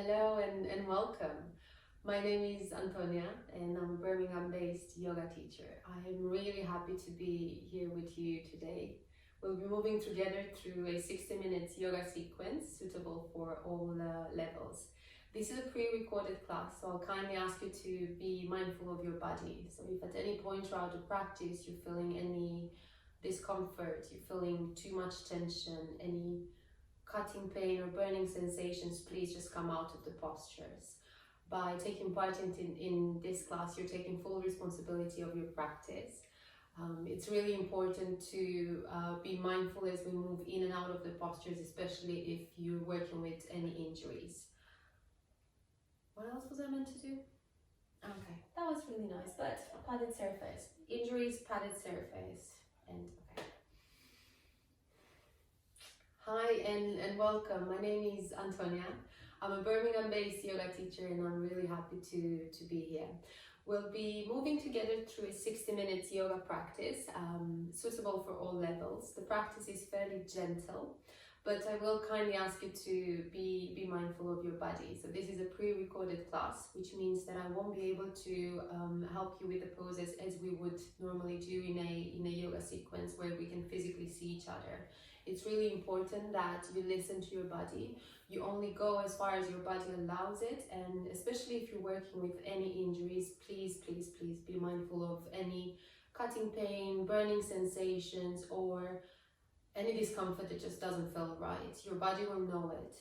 Hello and welcome. My name is Antonia and I'm a Birmingham-based yoga teacher. I am really happy to be here with you today. We'll be moving together through a 60 minutes yoga sequence suitable for all levels. This is a pre-recorded class, so I'll kindly ask you to be mindful of your body. So if at any point throughout the practice you're feeling any discomfort, you're feeling too much tension, any cutting pain or burning sensations, please just come out of the postures. By taking part in this class, you're taking full responsibility of your practice. It's really important to be mindful as we move in and out of the postures, especially if you're working with any injuries. What else was I meant to do? Okay, that was really nice, but padded surface. Injuries, padded surface, and okay. Hi and welcome. My name is Antonia. I'm a Birmingham-based yoga teacher and I'm really happy to be here. We'll be moving together through a 60 minutes yoga practice, suitable for all levels. The practice is fairly gentle, but I will kindly ask you to be mindful of your body. So this is a pre-recorded class, which means that I won't be able to help you with the poses as we would normally do in a yoga sequence where we can physically see each other. It's really important that you listen to your body. You only go as far as your body allows it, and especially if you're working with any injuries, please be mindful of any cutting pain, burning sensations, or any discomfort that just doesn't feel right. Your body will know it.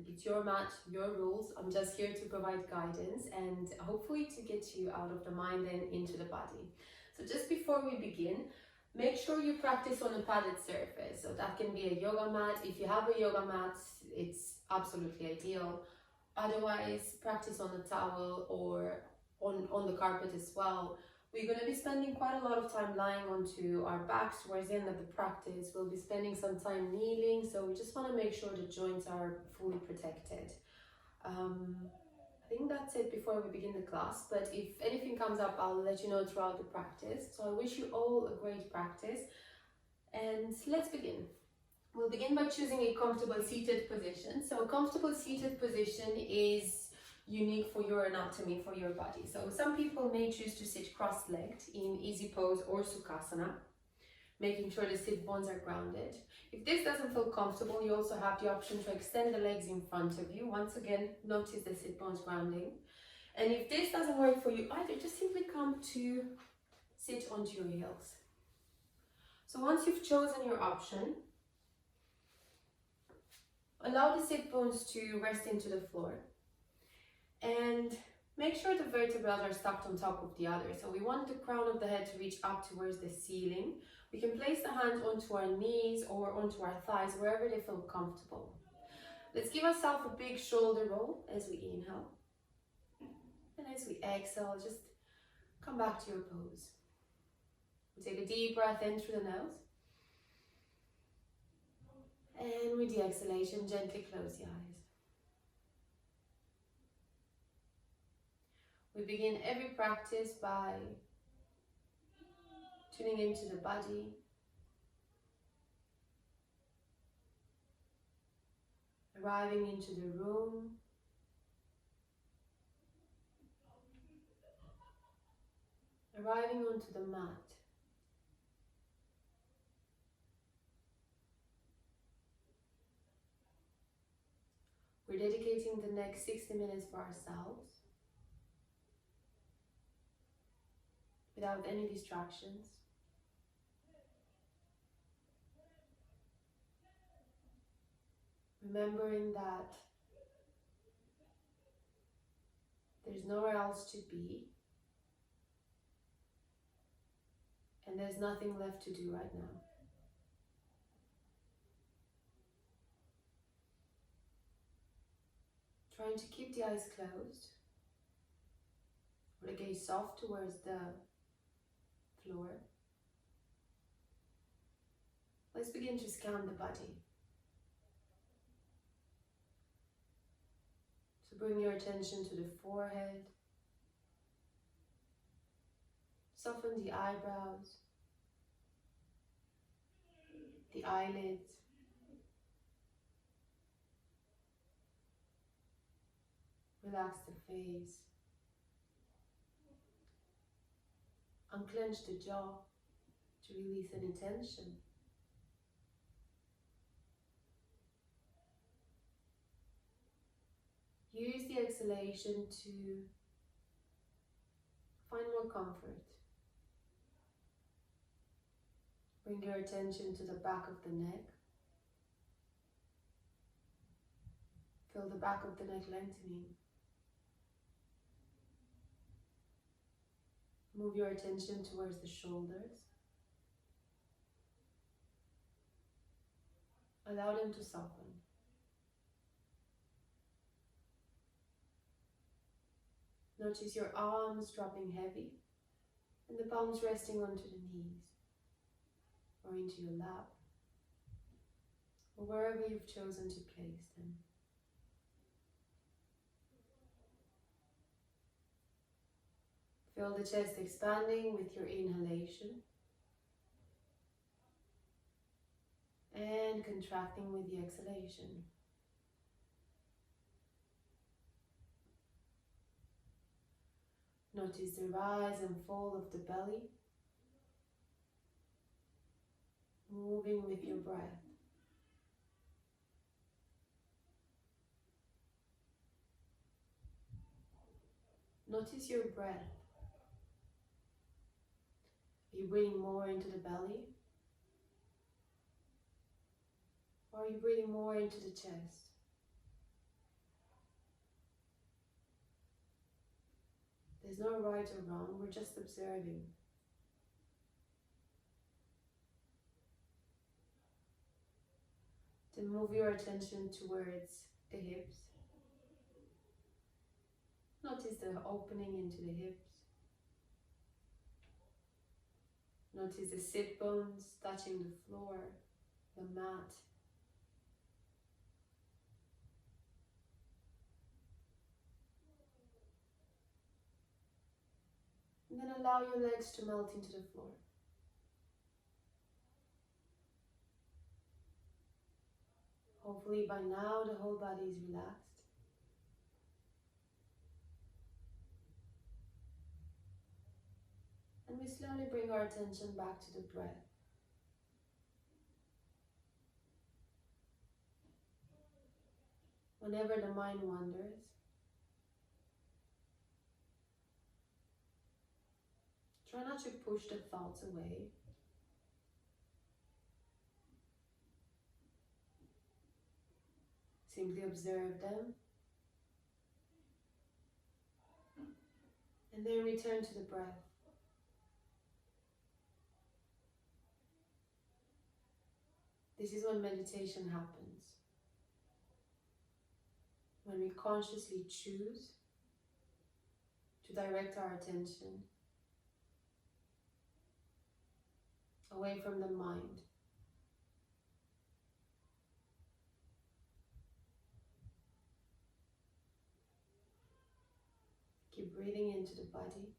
It's your mat, your rules. I'm just here to provide guidance and hopefully to get you out of the mind and into the body. So just before we begin, make sure you practice on a padded surface. So that can be a yoga mat. If you have a yoga mat, it's absolutely ideal. Otherwise, practice on a towel or on the carpet as well. We're going to be spending quite a lot of time lying onto our backs towards the end of the practice. We'll be spending some time kneeling, so we just want to make sure the joints are fully protected. I think that's it before we begin the class, but if anything comes up, I'll let you know throughout the practice. So I wish you all a great practice, and let's begin. We'll begin by choosing a comfortable seated position. So a comfortable seated position is unique for your anatomy, for your body. So some people may choose to sit cross-legged in easy pose or sukhasana, making sure the sit bones are grounded. If this doesn't feel comfortable, you also have the option to extend the legs in front of you. Once again, notice the sit bones grounding. And if this doesn't work for you either, just simply come to sit onto your heels. So once you've chosen your option, allow the sit bones to rest into the floor. And make sure the vertebrae are stacked on top of the other. So we want the crown of the head to reach up towards the ceiling. We can place the hands onto our knees or onto our thighs, wherever they feel comfortable. Let's give ourselves a big shoulder roll as we inhale. And as we exhale, just come back to your pose. We take a deep breath in through the nose. And with the exhalation, gently close the eyes. We begin every practice by tuning into the body, arriving into the room, arriving onto the mat. We're dedicating the next 60 minutes for ourselves, without any distractions. Remembering that there's nowhere else to be, and there's nothing left to do right now. Trying to keep the eyes closed, or the gaze soft towards the floor. Let's begin to scan the body. So bring your attention to the forehead. Soften the eyebrows, the eyelids, Relax the face. Unclench the jaw to release any tension. Use the exhalation to find more comfort. Bring your attention to the back of the neck. Feel the back of the neck lengthening. Move your attention towards the shoulders. Allow them to soften. Notice your arms dropping heavy and the palms resting onto the knees or into your lap or wherever you've chosen to place them. Feel the chest expanding with your inhalation and contracting with the exhalation. Notice the rise and fall of the belly, moving with your breath. Notice your breath. Are you breathing more into the belly? Or are you breathing more into the chest? There's no right or wrong, we're just observing. Then move your attention towards the hips. Notice the opening into the hips. Notice the sit bones touching the floor, the mat. And then allow your legs to melt into the floor. Hopefully by now the whole body is relaxed. And we slowly bring our attention back to the breath. Whenever the mind wanders, try not to push the thoughts away. Simply observe them. And then return to the breath. This is when meditation happens. When we consciously choose to direct our attention away from the mind. Keep breathing into the body.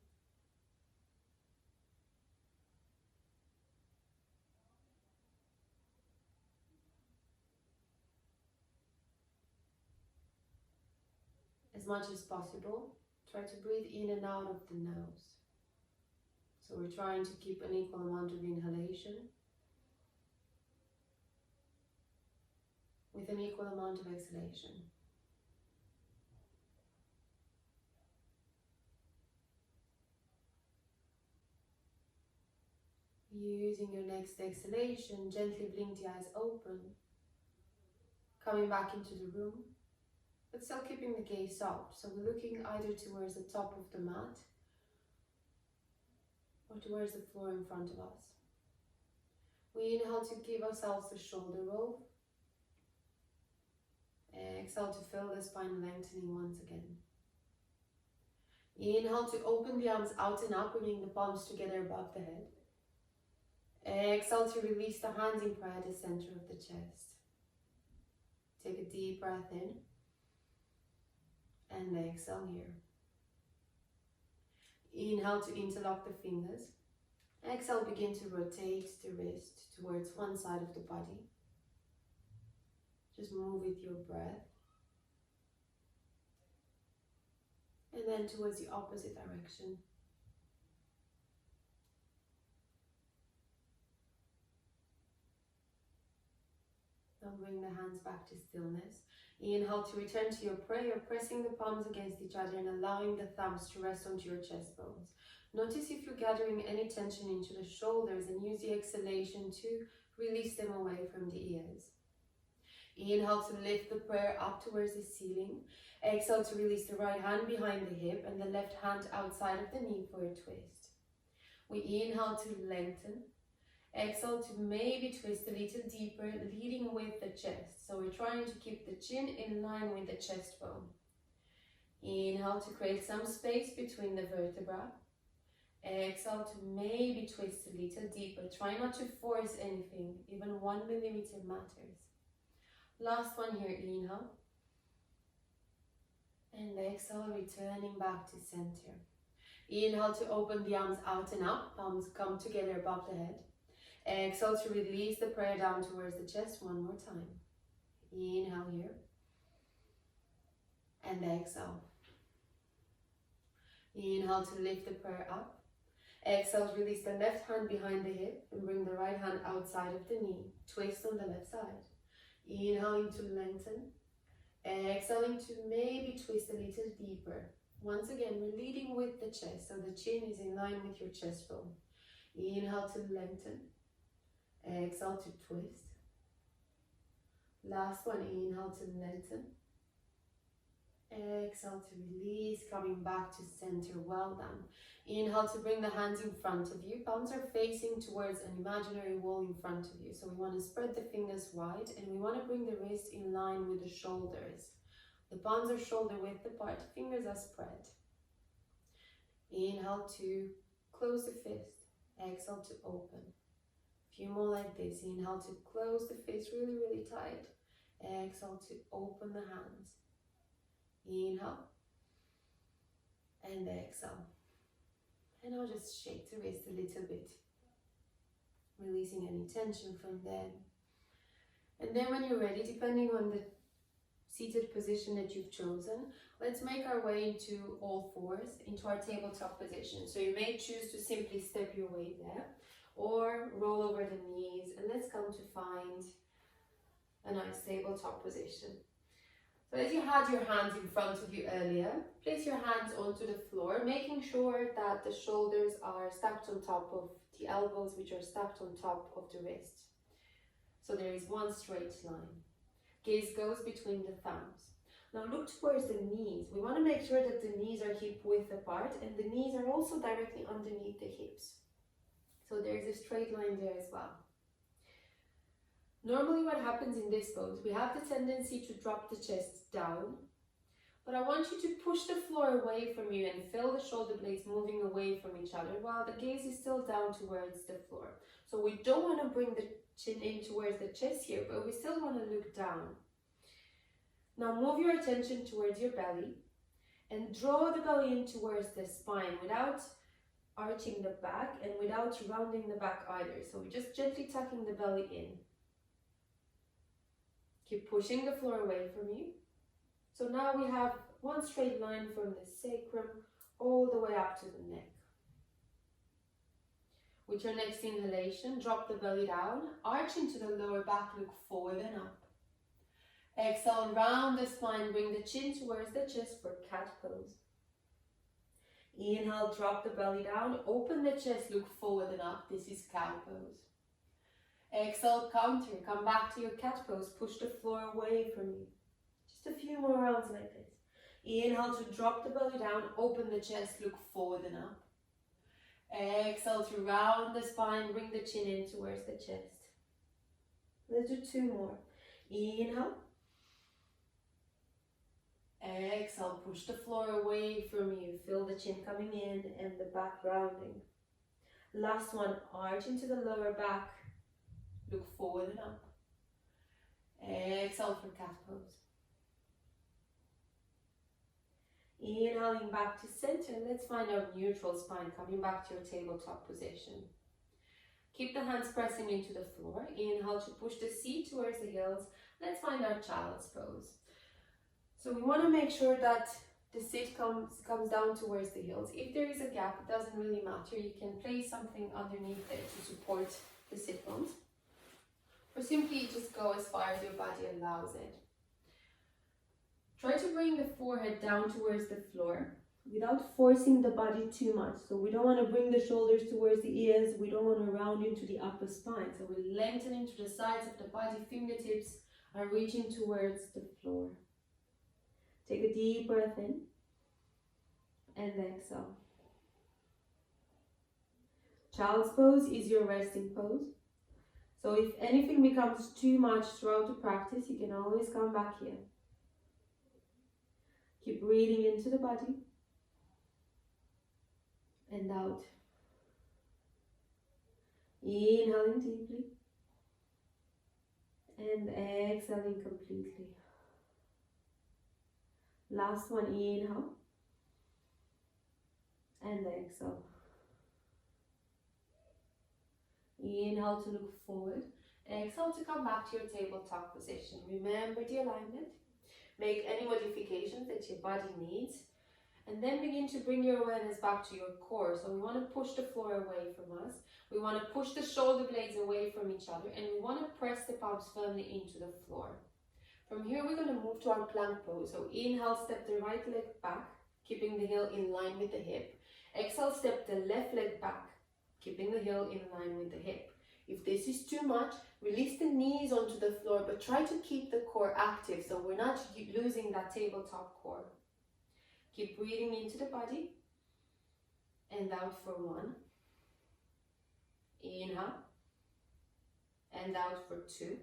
As much as possible, try to breathe in and out of the nose. So we're trying to keep an equal amount of inhalation with an equal amount of exhalation. Using your next exhalation, gently blink the eyes open, coming back into the room, but still keeping the gaze up. So we're looking either towards the top of the mat or towards the floor in front of us. We inhale to give ourselves a shoulder roll. Exhale to feel the spine lengthening once again. Inhale to open the arms out and up, bringing the palms together above the head. Exhale to release the hands in prayer at the center of the chest. Take a deep breath in and exhale here. Inhale to interlock the fingers. Exhale, begin to rotate the wrist towards one side of the body. Just move with your breath. then towards the opposite direction. Now bring the hands back to stillness. Inhale to return to your prayer, pressing the palms against each other and allowing the thumbs to rest onto your chest bones. Notice if you're gathering any tension into the shoulders, and use the exhalation to release them away from the ears. Inhale to lift the prayer up towards the ceiling. Exhale to release the right hand behind the hip and the left hand outside of the knee for a twist. We inhale to lengthen. Exhale to maybe twist a little deeper, leading with the chest. So we're trying to keep the chin in line with the chest bone. Inhale to create some space between the vertebrae. Exhale to maybe twist a little deeper. Try not to force anything, even 1 millimeter matters. Last one here, inhale. And exhale, returning back to center. Inhale to open the arms out and up, palms come together above the head. Exhale to release the prayer down towards the chest one more time. Inhale here. And exhale. Inhale to lift the prayer up. Exhale to release the left hand behind the hip and bring the right hand outside of the knee. Twist on the left side. Inhaling to lengthen. Exhaling to maybe twist a little deeper. Once again, we're leading with the chest, so the chin is in line with your chest bone. Inhale to lengthen. Exhale to twist. Last one, inhale to lengthen. Exhale to release, coming back to center. Well done. Inhale to bring the hands in front of you. Palms are facing towards an imaginary wall in front of you. So we want to spread the fingers wide and we want to bring the wrist in line with the shoulders. The palms are shoulder width apart, fingers are spread. Inhale to close the fist. Exhale to open. A few more like this. Inhale to close the fist really, really tight. Exhale to open the hands. Inhale and exhale. And I'll just shake the wrist a little bit, releasing any tension from there. And then when you're ready, depending on the seated position that you've chosen, let's make our way into all fours, into our tabletop position. So you may choose to simply step your way there, or roll over the knees, and let's come to find a nice tabletop position. So as you had your hands in front of you earlier, place your hands onto the floor, making sure that the shoulders are stacked on top of the elbows, which are stacked on top of the wrists. So there is one straight line. Gaze goes between the thumbs. Now look towards the knees. We want to make sure that the knees are hip width apart and the knees are also directly underneath the hips. So there is a straight line there as well. Normally what happens in this pose, we have the tendency to drop the chest down, but I want you to push the floor away from you and feel the shoulder blades moving away from each other while the gaze is still down towards the floor. So we don't want to bring the chin in towards the chest here, but we still want to look down. Now move your attention towards your belly and draw the belly in towards the spine without arching the back and without rounding the back either. So we're just gently tucking the belly in. Keep pushing the floor away from you. So now we have one straight line from the sacrum all the way up to the neck. With your next inhalation, drop the belly down, arch into the lower back, look forward and up. Exhale, round the spine, bring the chin towards the chest for cat pose. Inhale, drop the belly down, open the chest, look forward and up. This is cow pose. Exhale, counter, come back to your cat pose, push the floor away from you. Just a few more rounds like this. Inhale to drop the belly down, open the chest, look forward and up. Exhale to round the spine, bring the chin in towards the chest. Let's do two more. Inhale. Exhale, push the floor away from you. Feel the chin coming in and the back rounding. Last one, arch into the lower back. Look forward and up. Exhale for cat pose. Inhaling back to center. Let's find our neutral spine, coming back to your tabletop position. Keep the hands pressing into the floor. Inhale to push the seat towards the heels. Let's find our child's pose. So we want to make sure that the sit comes down towards the heels. If there is a gap, it doesn't really matter. You can place something underneath there to support the sit bones. Or simply just go as far as your body allows it. Try to bring the forehead down towards the floor without forcing the body too much. So we don't want to bring the shoulders towards the ears. We don't want to round into the upper spine. So we're lengthening to the sides of the body. Fingertips are reaching towards the floor. Take a deep breath in and exhale. Child's pose is your resting pose. So if anything becomes too much throughout the practice, you can always come back here. Keep breathing into the body and out. Inhaling deeply and exhaling completely. Last one, inhale and exhale. Inhale to look forward. Exhale to come back to your tabletop position. Remember the alignment. Make any modifications that your body needs. And then begin to bring your awareness back to your core. So we want to push the floor away from us. We want to push the shoulder blades away from each other. And we want to press the palms firmly into the floor. From here, we're going to move to our plank pose. So inhale, step the right leg back, keeping the heel in line with the hip. Exhale, step the left leg back, keeping the heel in line with the hip. If this is too much, release the knees onto the floor, but try to keep the core active so we're not losing that tabletop core. Keep breathing into the body and out for 1. Inhale and out for 2.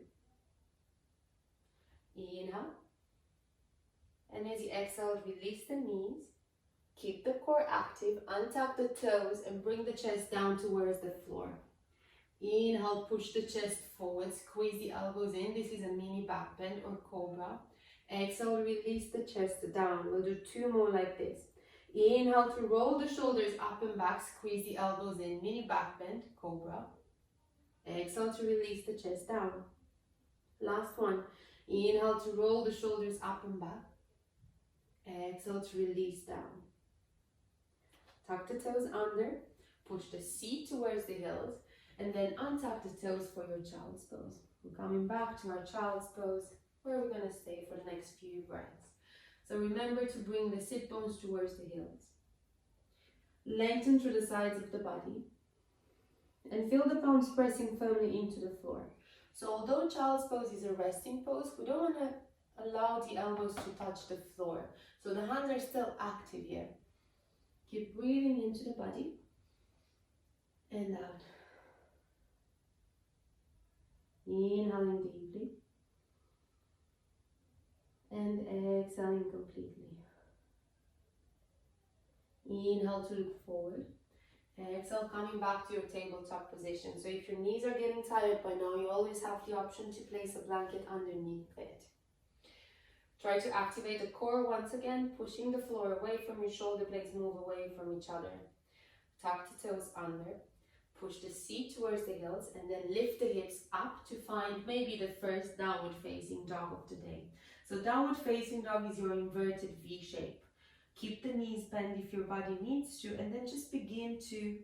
Inhale. And as you exhale, release the knees. Keep the core active, untuck the toes and bring the chest down towards the floor. Inhale, push the chest forward, squeeze the elbows in. This is a mini back bend or cobra. Exhale, release the chest down. We'll do 2 more like this. Inhale to roll the shoulders up and back, squeeze the elbows in, mini back bend, cobra. Exhale to release the chest down. Last one. Inhale to roll the shoulders up and back. Exhale to release down. Tuck the toes under, push the seat towards the heels, and then untuck the toes for your child's pose. We're coming back to our child's pose, where we're going to stay for the next few breaths. So remember to bring the sit bones towards the heels. Lengthen through the sides of the body, and feel the palms pressing firmly into the floor. So although child's pose is a resting pose, we don't want to allow the elbows to touch the floor. So the hands are still active here. Keep breathing into the body and out. Inhaling deeply and exhaling completely. Inhale to look forward. Exhale, coming back to your tabletop position. So if your knees are getting tired by now, you always have the option to place a blanket underneath it. Try to activate the core once again, pushing the floor away from your shoulder blades, move away from each other. Tuck the toes under, push the seat towards the heels, and then lift the hips up to find maybe the first downward facing dog of the day. So downward facing dog is your inverted V shape. Keep the knees bent if your body needs to, and then just begin to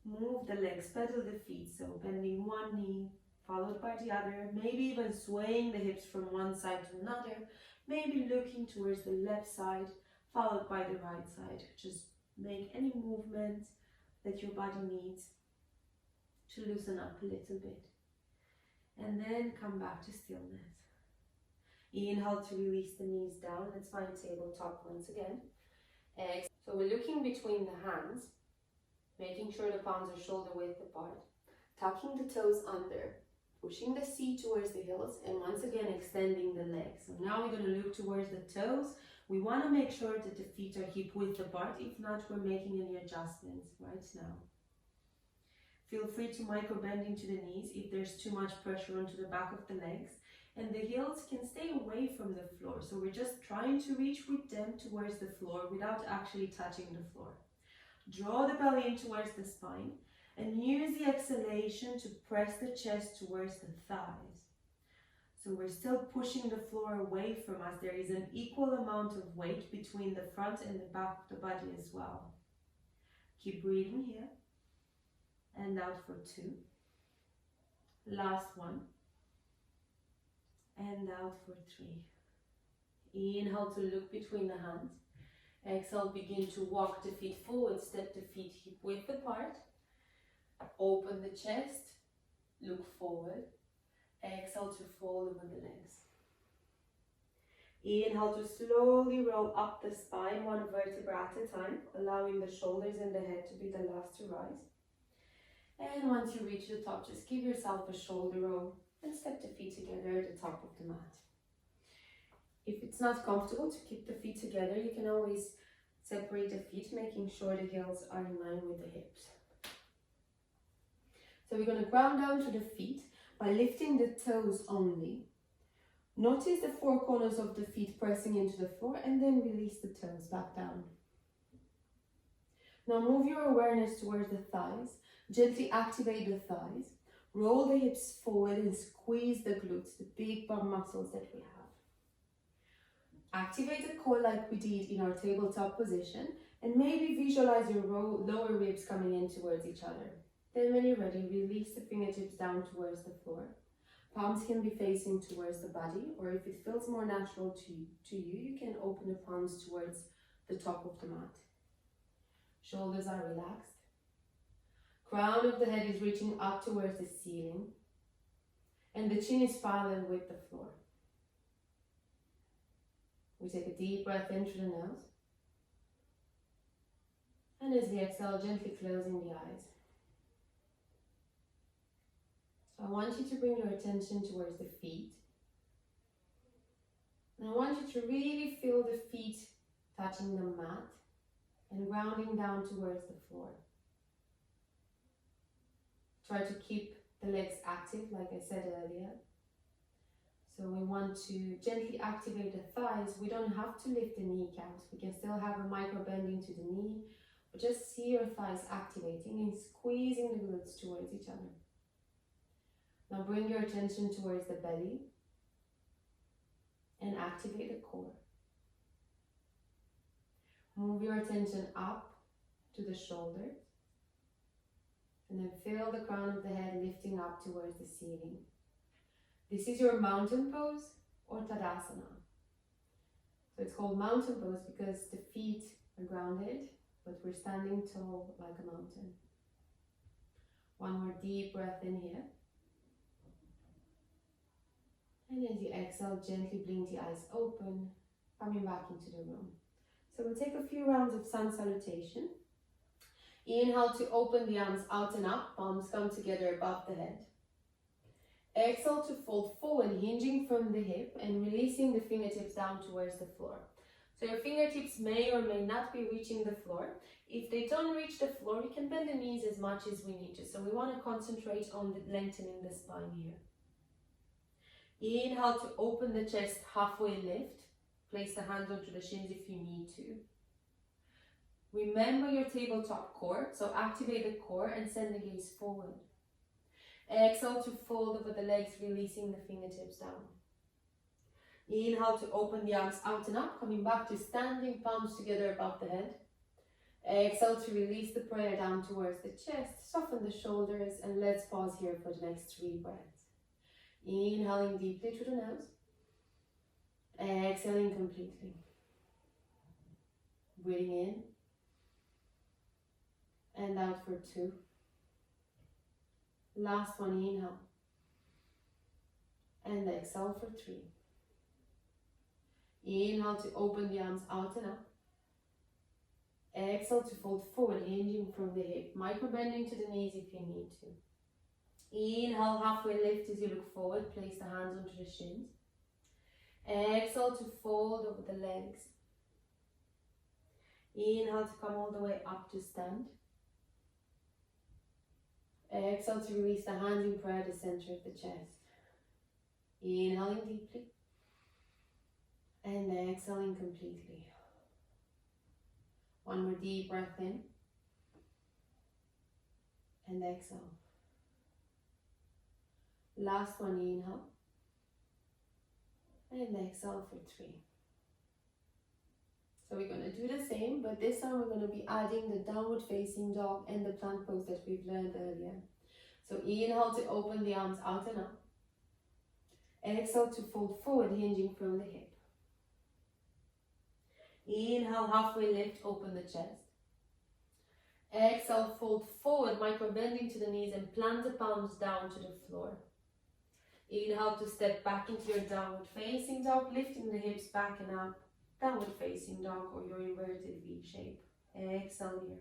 move the legs, pedal the feet. So bending one knee, followed by the other, maybe even swaying the hips from one side to another, maybe looking towards the left side, followed by the right side. Just make any movement that your body needs to loosen up a little bit. And then come back to stillness. Inhale to release the knees down. Let's find tabletop once again. Exhale. So we're looking between the hands, making sure the palms are shoulder width apart. Tucking the toes under, pushing the seat towards the heels, and once again extending the legs. So now we're going to look towards the toes. We want to make sure that the feet are hip width apart. If not, we're making any adjustments right now. Feel free to micro bend into the knees if there's too much pressure onto the back of the legs. And the heels can stay away from the floor. So we're just trying to reach with them towards the floor without actually touching the floor. Draw the belly in towards the spine and use the exhalation to press the chest towards the thighs. So we're still pushing the floor away from us. There is an equal amount of weight between the front and the back of the body as well. Keep breathing here. And out for 2. Last one. And out for 3. Inhale to look between the hands. Exhale, begin to walk the feet forward, step the feet hip width apart. Open the chest, look forward. Exhale to fold over the legs. Inhale to slowly roll up the spine, one vertebra at a time, allowing the shoulders and the head to be the last to rise. And once you reach the top, just give yourself a shoulder roll and step the feet together at the top of the mat. If it's not comfortable to keep the feet together, you can always separate the feet, making sure the heels are in line with the hips. So we're going to ground down to the feet by lifting the toes only. Notice the 4 corners of the feet pressing into the floor and then release the toes back down. Now move your awareness towards the thighs. Gently activate the thighs. Roll the hips forward and squeeze the glutes, the big bum muscles that we have. Activate the core like we did in our tabletop position and maybe visualize your lower ribs coming in towards each other. Then when you're ready, release the fingertips down towards the floor. Palms can be facing towards the body, or if it feels more natural to you, you can open the palms towards the top of the mat. Shoulders are relaxed. Crown of the head is reaching up towards the ceiling, and the chin is parallel with the floor. We take a deep breath in through the nose, and as we exhale, gently closing the eyes. So I want you to bring your attention towards the feet. And I want you to really feel the feet touching the mat and grounding down towards the floor. Try to keep the legs active, like I said earlier. So we want to gently activate the thighs. We don't have to lift the kneecaps. We can still have a micro bending to the knee, but just see your thighs activating and squeezing the glutes towards each other. Now bring your attention towards the belly and activate the core. Move your attention up to the shoulders and then feel the crown of the head lifting up towards the ceiling. This is your mountain pose or Tadasana. So it's called mountain pose because the feet are grounded, but we're standing tall like a mountain. One more deep breath in here. And as you exhale, gently blink the eyes open, coming back into the room. So we'll take a few rounds of sun salutation. Inhale to open the arms out and up, palms come together above the head. Exhale to fold forward, hinging from the hip and releasing the fingertips down towards the floor. So your fingertips may or may not be reaching the floor. If they don't reach the floor, we can bend the knees as much as we need to. So we want to concentrate on lengthening the spine here. Inhale to open the chest, halfway lift. Place the hands onto the shins if you need to. Remember your tabletop core, so activate the core and send the gaze forward. Exhale to fold over the legs, releasing the fingertips down. Inhale to open the arms out and up, coming back to standing, palms together above the head. Exhale to release the prayer down towards the chest, soften the shoulders, and let's pause here for the next 3 breaths. Inhaling deeply through the nose. Exhaling completely. Breathing in. And out for 2. Last one, inhale. And exhale for 3. Inhale to open the arms out and up. Exhale to fold forward, hinging from the hip. Micro bending to the knees if you need to. Inhale, halfway lift as you look forward. Place the hands onto the shins. Exhale to fold over the legs. Inhale to come all the way up to stand. Exhale to release the hands in prayer to the center of the chest. Inhaling deeply. And exhaling completely. One more deep breath in. And exhale. Last one, inhale. And exhale for 3. So we're going to do the same, but this time we're going to be adding the downward facing dog and the plank pose that we've learned earlier. So inhale to open the arms out and up. Exhale to fold forward, hinging from the hip. Inhale, halfway lift, open the chest. Exhale, fold forward, micro bending to the knees and plant the palms down to the floor. Inhale to step back into your downward facing dog, lifting the hips back and up. Downward facing dog or your inverted V shape. Exhale here.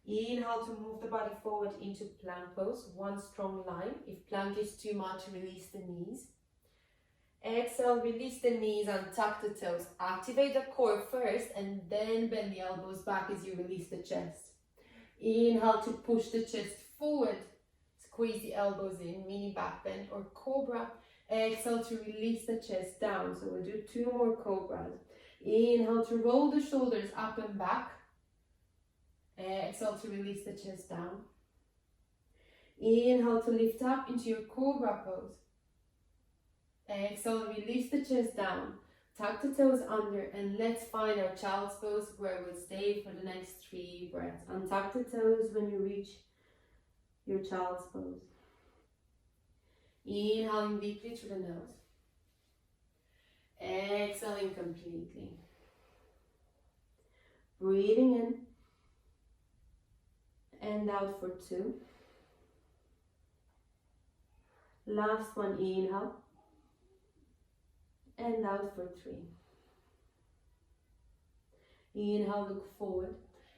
Inhale to move the body forward into plank pose, one strong line. If plank is too much, release the knees. Exhale, release the knees and tuck the toes. Activate the core first and then bend the elbows back as you release the chest. Inhale to push the chest forward. Squeeze the elbows in, mini back bend or cobra. Exhale to release the chest down. So we'll do 2 more cobras. Inhale to roll the shoulders up and back. Exhale to release the chest down. Inhale to lift up into your cobra pose. Exhale, release the chest down. Tuck the toes under and let's find our child's pose where we'll stay for the next 3 breaths. Untuck the toes when you reach your child's pose. Inhaling deeply through the nose. Exhaling completely. Breathing in and out for 2. Last one, inhale and out for 3. Inhale, look forward.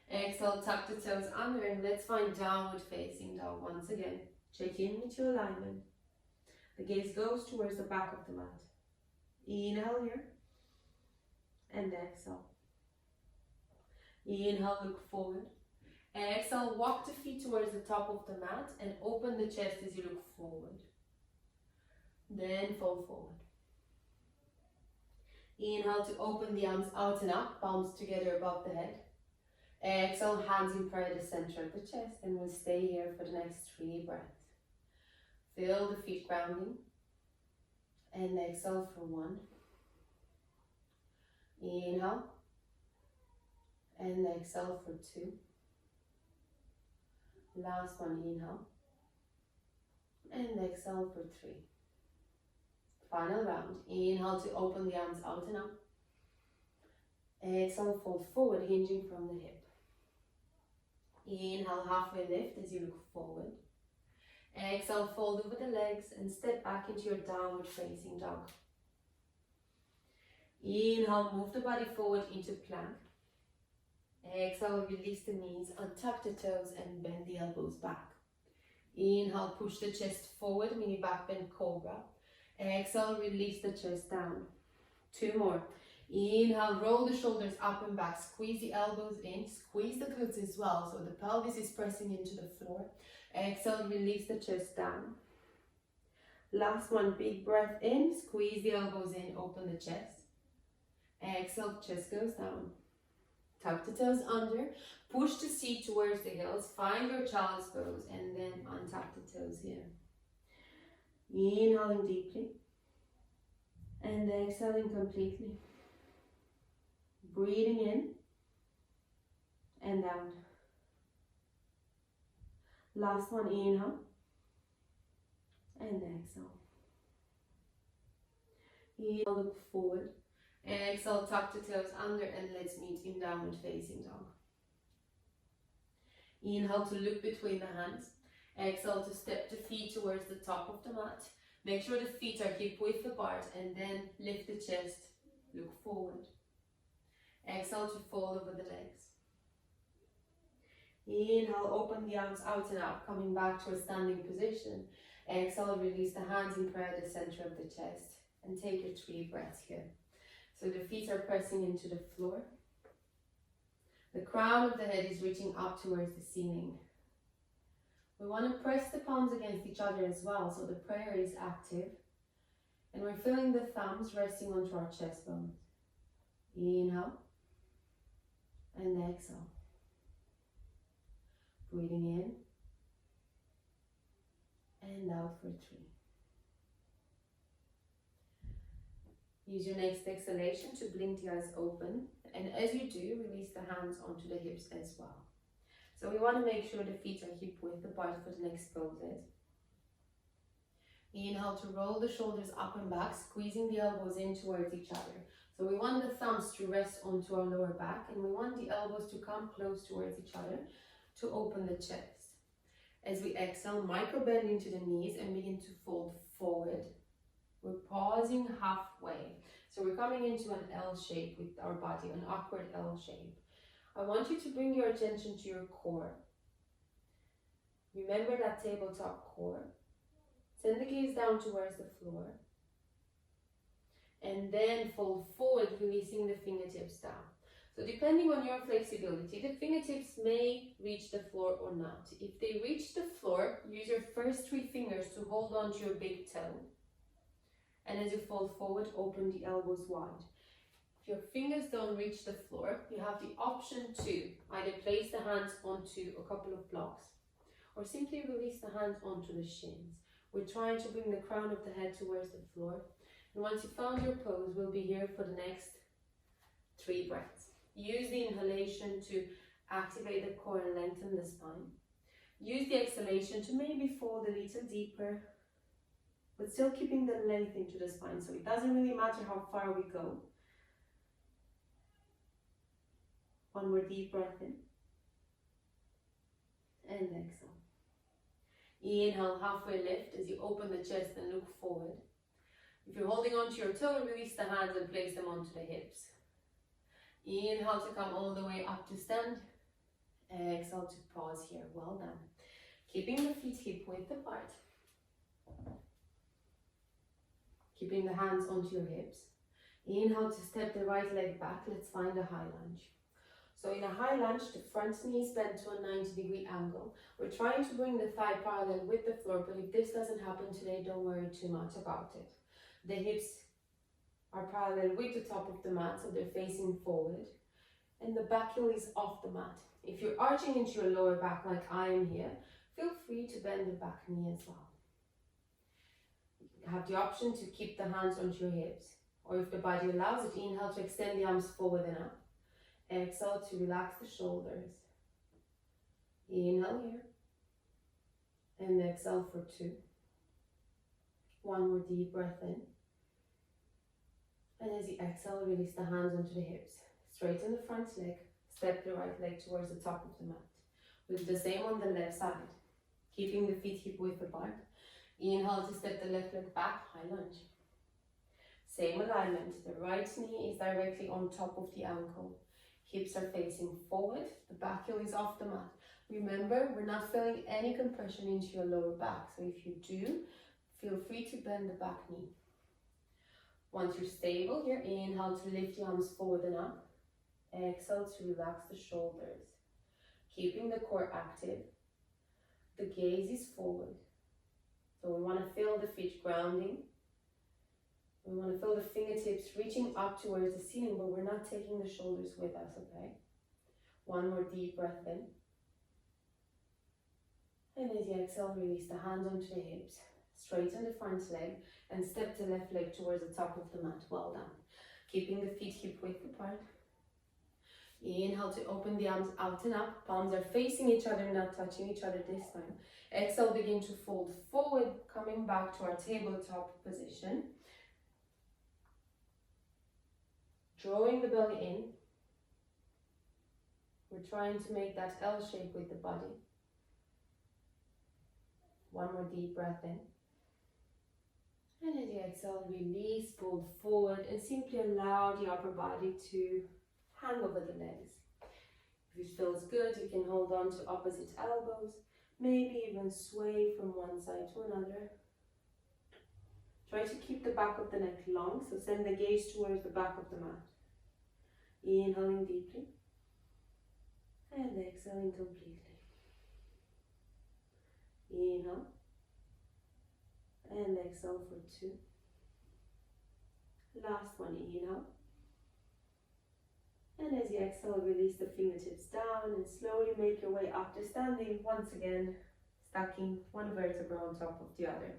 Exhale, tuck the toes under and let's find downward facing dog once again. Check in with your alignment. The gaze goes towards the back of the mat. Inhale here and exhale. Inhale, look forward. Exhale, walk the feet towards the top of the mat and open the chest as you look forward. Then fold forward. Inhale to open the arms out and up, palms together above the head. Exhale, hands in prayer at the center of the chest, and we'll stay here for the next 3 breaths. Feel the feet grounding. And exhale for 1. Inhale. And exhale for 2. Last one, inhale. And exhale for 3. Final round. Inhale to open the arms out and up. Exhale, fold forward, hinging from the hip. Inhale, halfway lift as you look forward. Exhale, fold over the legs and step back into your downward facing dog. Inhale, move the body forward into plank. Exhale, release the knees, untuck the toes and bend the elbows back. Inhale, push the chest forward, mini back bend cobra. Exhale, release the chest down. 2 more. Inhale, roll the shoulders up and back, squeeze the elbows in, squeeze the glutes as well, so the pelvis is pressing into the floor. Exhale, release the chest down. Last one, big breath in, squeeze the elbows in, open the chest. Exhale, chest goes down. Tuck the toes under, push the seat towards the heels, find your child's pose, and then untuck the toes here. Inhaling deeply, and exhaling completely. Breathing in and out. Last one, inhale and exhale. Inhale, look forward. Exhale, tuck the toes under and let's meet in downward facing dog. Inhale to look between the hands. Exhale to step the feet towards the top of the mat. Make sure the feet are hip width apart and then lift the chest, look forward. Exhale to fold over the legs. Inhale, open the arms out and up, coming back to a standing position. Exhale, release the hands in prayer at the center of the chest and take your 3 breaths here. So the feet are pressing into the floor. The crown of the head is reaching up towards the ceiling. We want to press the palms against each other as well, so the prayer is active. And we're feeling the thumbs resting onto our chest bones. Inhale and exhale. Breathing in and out for 3. Use your next exhalation to blink the eyes open. And as you do, release the hands onto the hips as well. So we want to make sure the feet are hip width apart for the next poses. Inhale to roll the shoulders up and back, squeezing the elbows in towards each other. So we want the thumbs to rest onto our lower back, and we want the elbows to come close towards each other to open the chest. As we exhale, micro bend into the knees and begin to fold forward. We're pausing halfway. So we're coming into an L shape with our body, an awkward L shape. I want you to bring your attention to your core. Remember that tabletop core. Send the gaze down towards the floor. And then fold forward, releasing the fingertips down. So depending on your flexibility, the fingertips may reach the floor or not. If they reach the floor, use your first 3 fingers to hold on to your big toe. And as you fold forward, open the elbows wide. If your fingers don't reach the floor, you have the option to either place the hands onto a couple of blocks or simply release the hands onto the shins. We're trying to bring the crown of the head towards the floor. And once you found your pose, we'll be here for the next 3 breaths. Use the inhalation to activate the core and lengthen the spine. Use the exhalation to maybe fold a little deeper, but still keeping the length into the spine. So it doesn't really matter how far we go. One more deep breath in. And exhale. Inhale, halfway lift as you open the chest and look forward. If you're holding onto your toe, release the hands and place them onto the hips. Inhale to come all the way up to stand. Exhale to pause here. Well done. Keeping the feet hip width apart. Keeping the hands onto your hips. Inhale to step the right leg back. Let's find a high lunge. So in a high lunge, the front knee is bent to a 90-degree angle. We're trying to bring the thigh parallel with the floor, but if this doesn't happen today, don't worry too much about it. The hips are parallel with the top of the mat, so they're facing forward. And the back heel is off the mat. If you're arching into your lower back like I am here, feel free to bend the back knee as well. You have the option to keep the hands onto your hips, or if the body allows it, inhale to extend the arms forward and up. Exhale to relax the shoulders. Inhale here. And exhale for 2. One more deep breath in. And as you exhale, release the hands onto the hips. Straighten the front leg. Step the right leg towards the top of the mat. We'll do the same on the left side. Keeping the feet hip width apart. Inhale to step the left leg back, high lunge. Same alignment. The right knee is directly on top of the ankle. Hips are facing forward, the back heel is off the mat. Remember, we're not feeling any compression into your lower back, so if you do, feel free to bend the back knee. Once you're stable here, inhale to lift the arms forward and up. Exhale to relax the shoulders. Keeping the core active. The gaze is forward. So we want to feel the feet grounding. We want to feel the fingertips reaching up towards the ceiling, but we're not taking the shoulders with us, okay? One more deep breath in. And as you exhale, release the hands onto the hips. Straighten the front leg and step the left leg towards the top of the mat. Well done. Keeping the feet hip width apart. Inhale to open the arms out and up. Palms are facing each other, not touching each other this time. Exhale, begin to fold forward, coming back to our tabletop position. Drawing the belly in. We're trying to make that L shape with the body. One more deep breath in. And as you exhale, release, fold forward, and simply allow the upper body to hang over the legs. If it feels good, you can hold on to opposite elbows, maybe even sway from one side to another. Try to keep the back of the neck long, so send the gaze towards the back of the mat. Inhaling deeply and exhaling completely. Inhale and exhale for 2. Last one, inhale. And as you exhale, release the fingertips down and slowly make your way up to standing. Once again, stacking one vertebra on top of the other.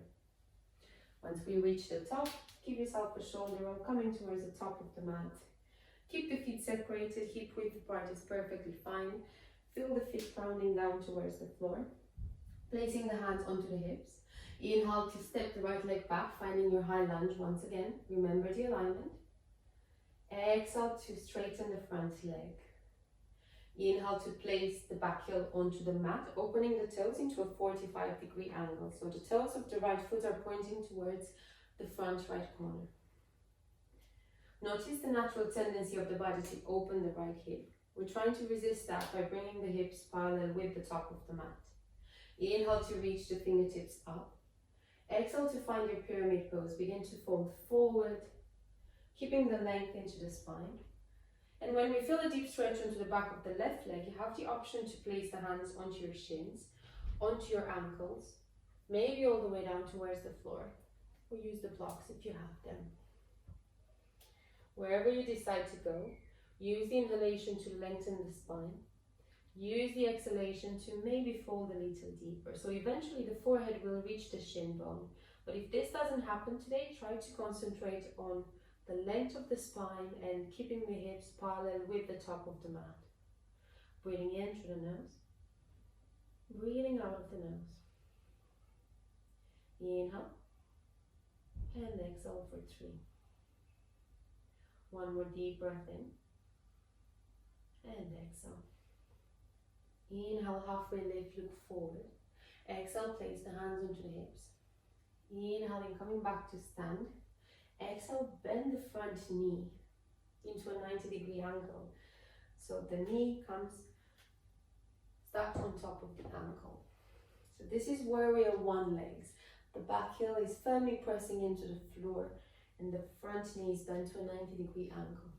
Once we reach the top, Give yourself a shoulder roll coming towards the top of the mat. Keep the feet separated, hip width apart is perfectly fine. Feel the feet grounding down towards the floor. Placing the hands onto the hips. Inhale to step the right leg back, finding your high lunge once again. Remember the alignment. Exhale to straighten the front leg. Inhale to place the back heel onto the mat, opening the toes into a 45-degree angle. So the toes of the right foot are pointing towards the front right corner. Notice the natural tendency of the body to open the right hip. We're trying to resist that by bringing the hips parallel with the top of the mat. Inhale to reach the fingertips up. Exhale to find your pyramid pose. Begin to fold forward, keeping the length into the spine. And when we feel a deep stretch onto the back of the left leg, you have the option to place the hands onto your shins, onto your ankles, maybe all the way down towards the floor, or use the blocks if you have them. Wherever you decide to go, use the inhalation to lengthen the spine. Use the exhalation to maybe fold a little deeper. So eventually the forehead will reach the shin bone. But if this doesn't happen today, try to concentrate on the length of the spine and keeping the hips parallel with the top of the mat. Breathing in through the nose. Breathing out of the nose. Inhale. And exhale for 3. One more deep breath in. And exhale. Inhale, halfway lift, look forward. Exhale, place the hands onto the hips. Inhaling, coming back to stand. Exhale, bend the front knee into a 90-degree angle. So the knee comes, starts on top of the ankle. So this is warrior one legs. The back heel is firmly pressing into the floor and the front knee is bent to a 90-degree angle.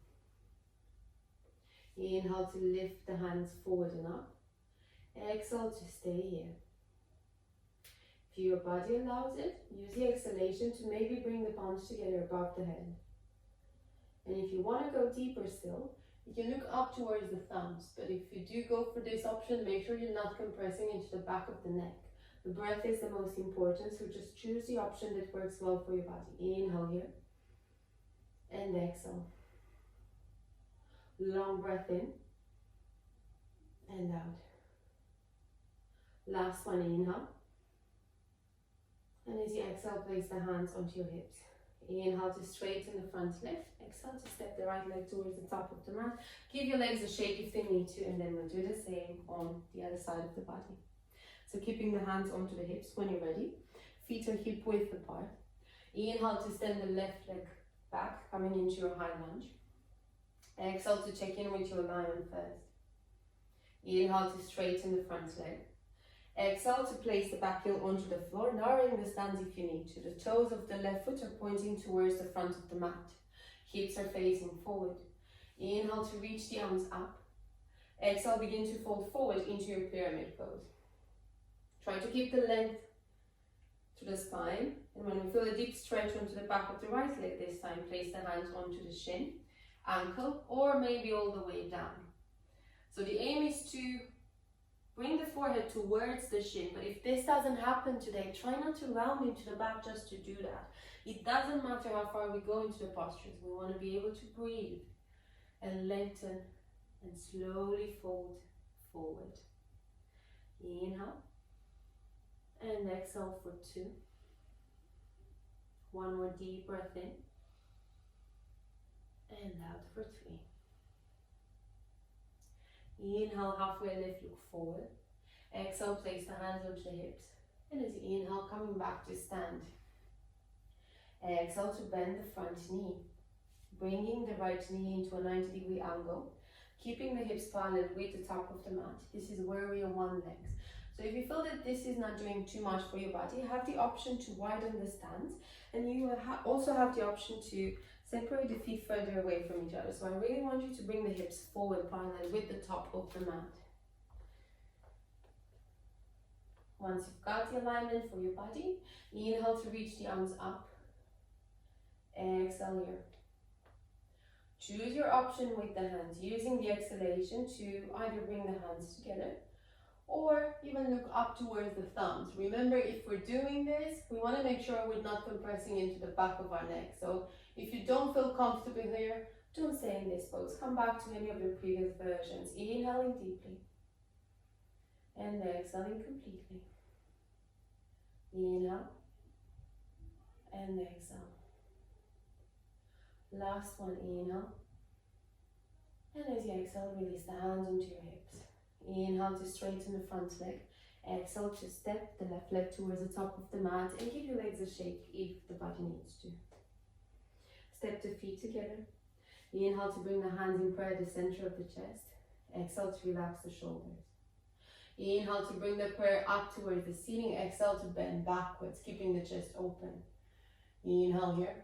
Inhale to lift the hands forward and up. Exhale to stay here. If your body allows it, use the exhalation to maybe bring the palms together above the head. And if you want to go deeper still, you can look up towards the thumbs. But if you do go for this option, make sure you're not compressing into the back of the neck. The breath is the most important, so just choose the option that works well for your body. Inhale here. And exhale. Long breath in. And out. Last one, inhale. And as you exhale, place the hands onto your hips. Inhale to straighten the front leg. Exhale to step the right leg towards the top of the mat. Give your legs a shake if they need to, and then we'll do the same on the other side of the body. So keeping the hands onto the hips when you're ready. Feet are hip width apart. Inhale to send the left leg back, coming into your high lunge. Exhale to check in with your alignment first. Inhale to straighten the front leg. Exhale to place the back heel onto the floor, narrowing the stance if you need to. The toes of the left foot are pointing towards the front of the mat. Hips are facing forward. Inhale to reach the arms up. Exhale, begin to fold forward into your pyramid pose. Try to keep the length to the spine. And when we feel a deep stretch onto the back of the right leg this time, place the hands onto the shin, ankle, or maybe all the way down. So the aim is to bring the forehead towards the shin, but if this doesn't happen today, try not to round into the back just to do that. It doesn't matter how far we go into the postures. We want to be able to breathe and lengthen and slowly fold forward. Inhale and exhale for 2. One more deep breath in and out for 3. Inhale, halfway lift, look forward. Exhale, place the hands onto the hips. And as you inhale, coming back to stand. Exhale to bend the front knee. Bringing the right knee into a 90-degree angle. Keeping the hips parallel with the top of the mat. This is warrior one legs. So if you feel that this is not doing too much for your body, you have the option to widen the stance. And you also have the option to separate the feet further away from each other. So I really want you to bring the hips forward parallel with the top of the mat. Once you've got the alignment for your body, inhale to reach the arms up. Exhale here. Choose your option with the hands, using the exhalation to either bring the hands together or even look up towards the thumbs. Remember, if we're doing this, we want to make sure we're not compressing into the back of our neck. So if you don't feel comfortable here, don't stay in this pose. Come back to any of your previous versions. Inhaling deeply and exhaling completely. Inhale and exhale. Last one, inhale. And as you exhale, release the hands onto your hips. Inhale to straighten the front leg. Exhale to step the left leg towards the top of the mat and give your legs a shake if the body needs to. Step the feet together. Inhale to bring the hands in prayer to the center of the chest. Exhale to relax the shoulders. Inhale to bring the prayer up towards the ceiling. Exhale to bend backwards, keeping the chest open. Inhale here.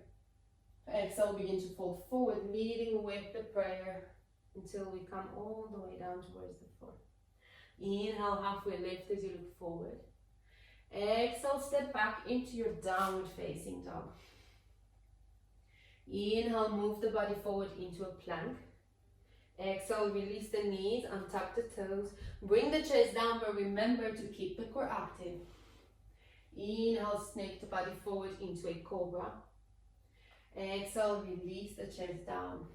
Exhale, begin to fold forward, leading with the prayer until we come all the way down towards the floor. Inhale, halfway lift as you look forward. Exhale, step back into your downward facing dog. Inhale, move the body forward into a plank. Exhale, release the knees, untap the toes. Bring the chest down, but remember to keep the core active. Inhale, snake the body forward into a cobra. Exhale, release the chest down.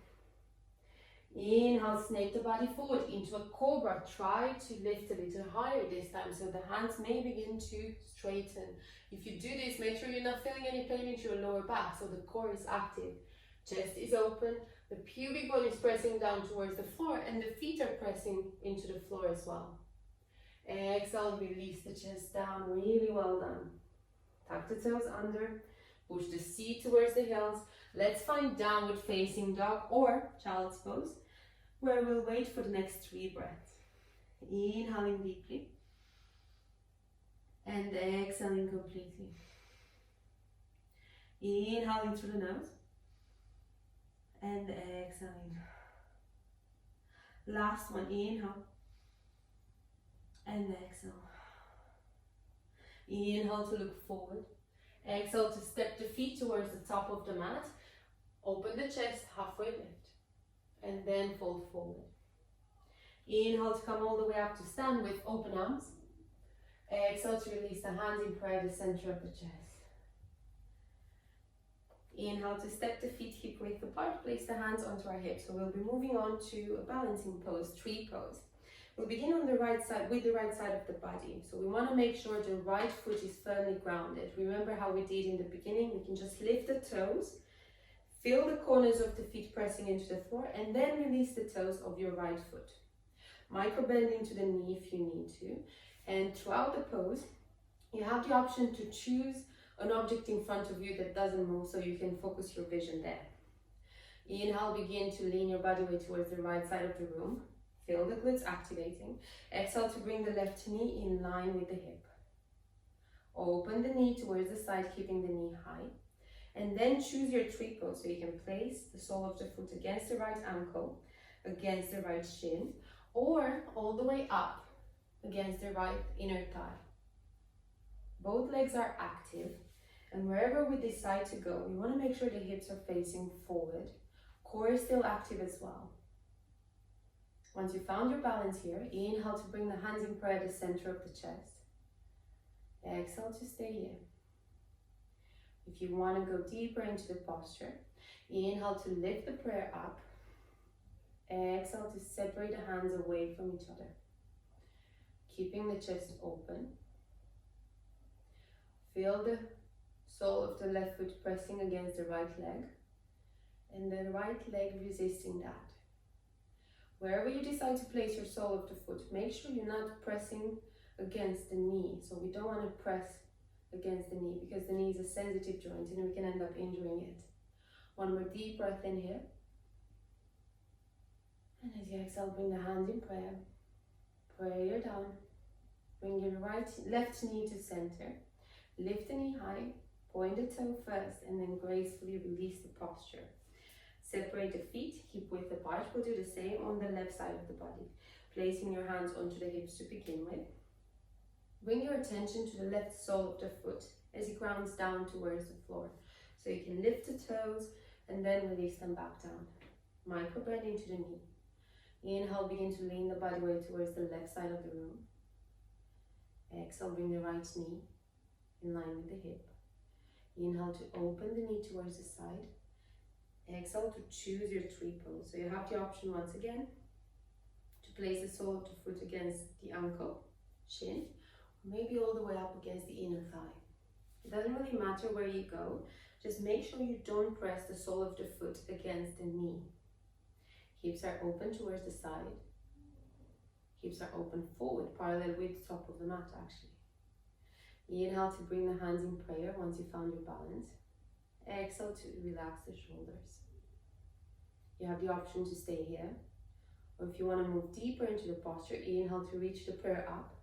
Inhale, snake the body forward into a cobra. Try to lift a little higher this time so the hands may begin to straighten. If you do this, make sure you're not feeling any pain into your lower back so the core is active. Chest is open, the pubic bone is pressing down towards the floor and the feet are pressing into the floor as well. Exhale, release the chest down, really well done. Tuck the toes under, push the seat towards the heels. Let's find downward facing dog or child's pose, where we'll wait for the next 3 breaths. Inhaling deeply and exhaling completely. Inhaling through the nose and exhaling. Last one, inhale and exhale. Inhale to look forward. Exhale to step the feet towards the top of the mat. Open the chest, halfway lift, and then fold forward. Inhale to come all the way up to stand with open arms. Exhale to release the hands in prayer to the center of the chest. Inhale to step the feet hip width apart, place the hands onto our hips. So we'll be moving on to a balancing pose, tree pose. We'll begin on the right side with the right side of the body. So we want to make sure the right foot is firmly grounded. Remember how we did in the beginning? We can just lift the toes, feel the corners of the feet pressing into the floor, and then release the toes of your right foot. Micro bend into the knee if you need to. And throughout the pose, you have the option to choose an object in front of you that doesn't move so you can focus your vision there. Inhale, begin to lean your body weight towards the right side of the room. Feel the glutes activating. Exhale to bring the left knee in line with the hip. Open the knee towards the side, keeping the knee high. And then choose your tree pose, so you can place the sole of the foot against the right ankle, against the right shin, or all the way up against the right inner thigh. Both legs are active, and wherever we decide to go, we want to make sure the hips are facing forward. Core is still active as well. Once you found your balance here, inhale to bring the hands in prayer to the center of the chest. Exhale to stay here. If you want to go deeper into the posture, inhale to lift the prayer up. Exhale to separate the hands away from each other, keeping the chest open. Feel the sole of the left foot pressing against the right leg, and the right leg resisting that. Wherever you decide to place your sole of the foot, make sure you're not pressing against the knee. So we don't want to press against the knee because the knee is a sensitive joint and we can end up injuring it. One more deep breath in here. And as you exhale, bring the hands in prayer. Prayer down. Bring your left knee to center. Lift the knee high. Point the toe first and then gracefully release the posture. Separate the feet, hip width apart. We'll do the same on the left side of the body. Placing your hands onto the hips to begin with. Bring your attention to the left sole of the foot as it grounds down towards the floor. So you can lift the toes and then release them back down. Micro bend into the knee. Inhale, begin to lean the body weight towards the left side of the room. Exhale, bring the right knee in line with the hip. Inhale to open the knee towards the side. Exhale to choose your tree pose. So you have the option once again to place the sole of the foot against the ankle, shin, or maybe all the way up against the inner thigh. It doesn't really matter where you go, just make sure you don't press the sole of the foot against the knee. Hips are open towards the side. Hips are open forward, parallel with the top of the mat actually. Inhale to bring the hands in prayer once you found your balance. Exhale to relax the shoulders. You have the option to stay here, or if you want to move deeper into the posture, inhale to reach the prayer up.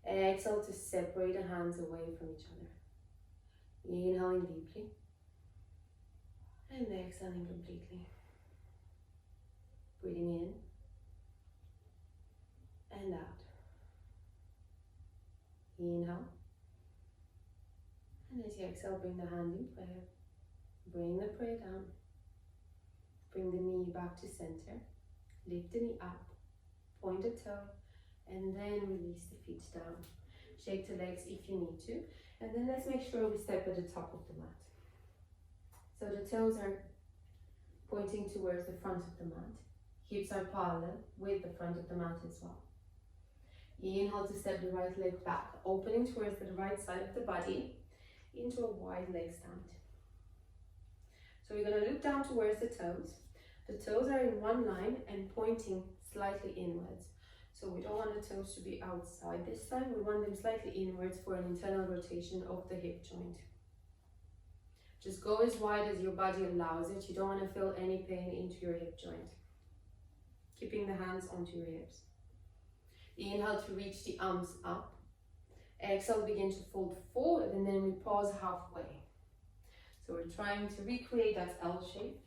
Exhale to separate the hands away from each other. Inhaling deeply and exhaling completely. Breathing in and out. Inhale. And as you exhale, bring the hand in prayer. Bring the prayer down. Bring the knee back to center. Lift the knee up. Point the toe. And then release the feet down. Shake the legs if you need to. And then let's make sure we step at the top of the mat. So the toes are pointing towards the front of the mat. Hips are parallel with the front of the mat as well. Inhale to step the right leg back, opening towards the right side of the body into a wide leg stand. So we're going to look down towards the toes. The toes are in one line and pointing slightly inwards. So we don't want the toes to be outside this time. We want them slightly inwards for an internal rotation of the hip joint. Just go as wide as your body allows it. You don't want to feel any pain into your hip joint. Keeping the hands onto your hips. Inhale to reach the arms up. Exhale, begin to fold forward, and then we pause halfway. So we're trying to recreate that L shape.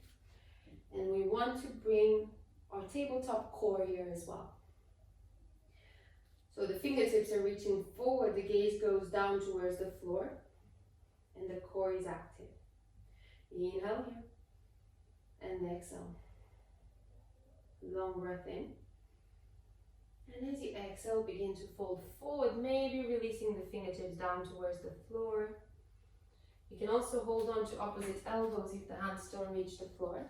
And we want to bring our tabletop core here as well. So the fingertips are reaching forward, the gaze goes down towards the floor, and the core is active. Inhale here, and exhale. Long breath in. And as you exhale, begin to fold forward, maybe releasing the fingertips down towards the floor. You can also hold on to opposite elbows if the hands don't reach the floor.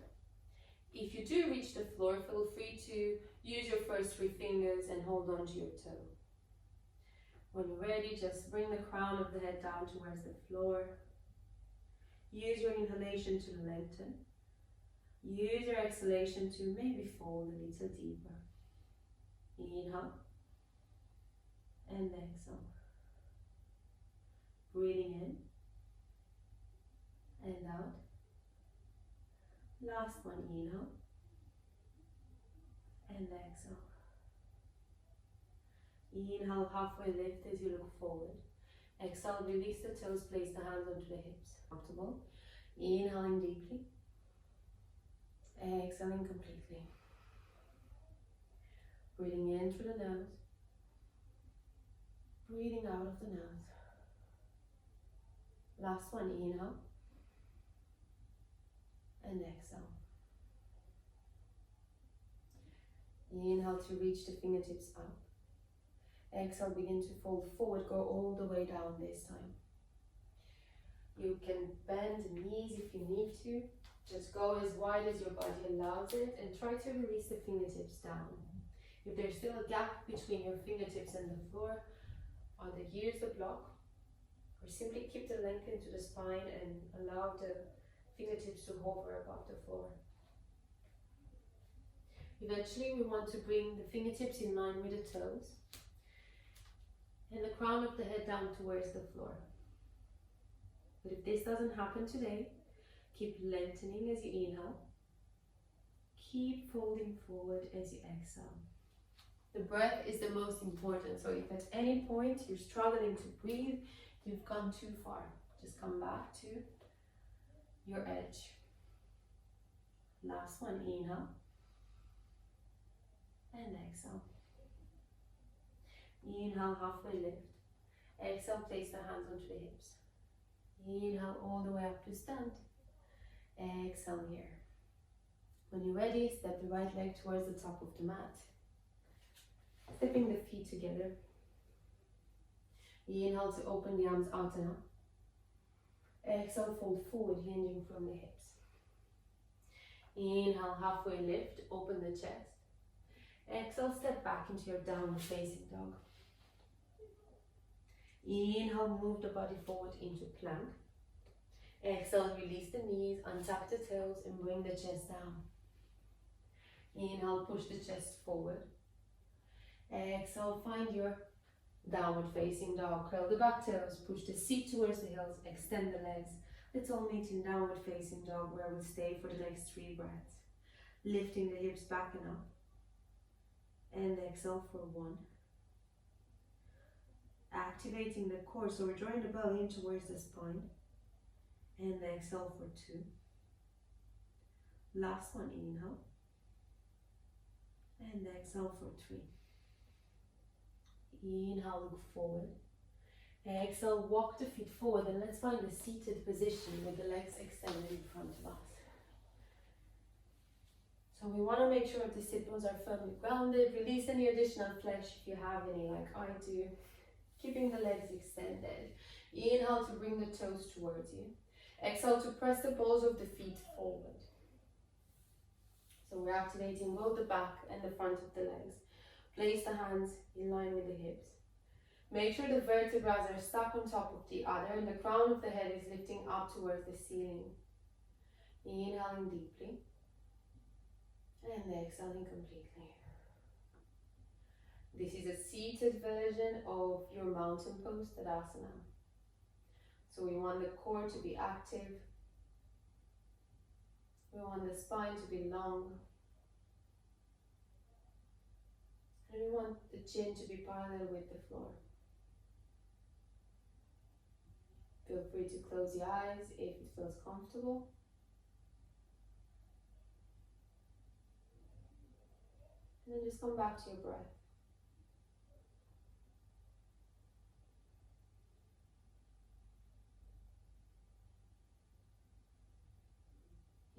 If you do reach the floor, feel free to use your first 3 fingers and hold on to your toe. When you're ready, just bring the crown of the head down towards the floor. Use your inhalation to lengthen. Use your exhalation to maybe fold a little deeper. Inhale and exhale. Breathing in and out. Last one, inhale and exhale. Inhale, halfway lift as you look forward. Exhale, release the toes, place the hands onto the hips. Comfortable. Inhaling deeply. Exhaling completely. Breathing in through the nose. Breathing out of the nose. Last one, inhale. And exhale. Inhale to reach the fingertips up. Exhale, begin to fold forward, go all the way down this time. You can bend the knees if you need to. Just go as wide as your body allows it and try to release the fingertips down. If there's still a gap between your fingertips and the floor, either use the block or simply keep the length into the spine and allow the fingertips to hover above the floor. Eventually, we want to bring the fingertips in line with the toes and the crown of the head down towards the floor. But if this doesn't happen today, keep lengthening as you inhale. Keep folding forward as you exhale. The breath is the most important. So if at any point you're struggling to breathe, you've gone too far. Just come back to your edge. Last one, inhale. And exhale. Inhale, halfway lift. Exhale, place the hands onto the hips. Inhale all the way up to stand. Exhale here. When you're ready, step the right leg towards the top of the mat. Stepping the feet together. Inhale to open the arms out and up. Exhale, fold forward, hinging from the hips. Inhale, halfway lift, open the chest. Exhale, step back into your downward facing dog. Inhale, move the body forward into plank. Exhale, release the knees, untap the toes and bring the chest down. Inhale, push the chest forward. Exhale, find your downward facing dog. Curl the back toes, push the seat towards the heels, extend the legs. Let's all meet in downward facing dog where we'll stay for the next 3 breaths. Lifting the hips back and up. And exhale for 1. Activating the core, so we're drawing the belly in towards the spine. And exhale for 2. Last one, inhale. And exhale for 3. Inhale, look forward. Exhale, walk the feet forward and let's find a seated position with the legs extended in front of us. So we want to make sure the sit bones are firmly grounded. Release any additional flesh if you have any, like I do. Keeping the legs extended. Inhale to bring the toes towards you. Exhale to press the balls of the feet forward. So we're activating both the back and the front of the legs. Place the hands in line with the hips. Make sure the vertebrae are stuck on top of the other and the crown of the head is lifting up towards the ceiling. Inhaling deeply and exhaling completely. This is a seated version of your mountain pose, Tadasana. So we want the core to be active. We want the spine to be long. And we want the chin to be parallel with the floor. Feel free to close your eyes if it feels comfortable. And then just come back to your breath.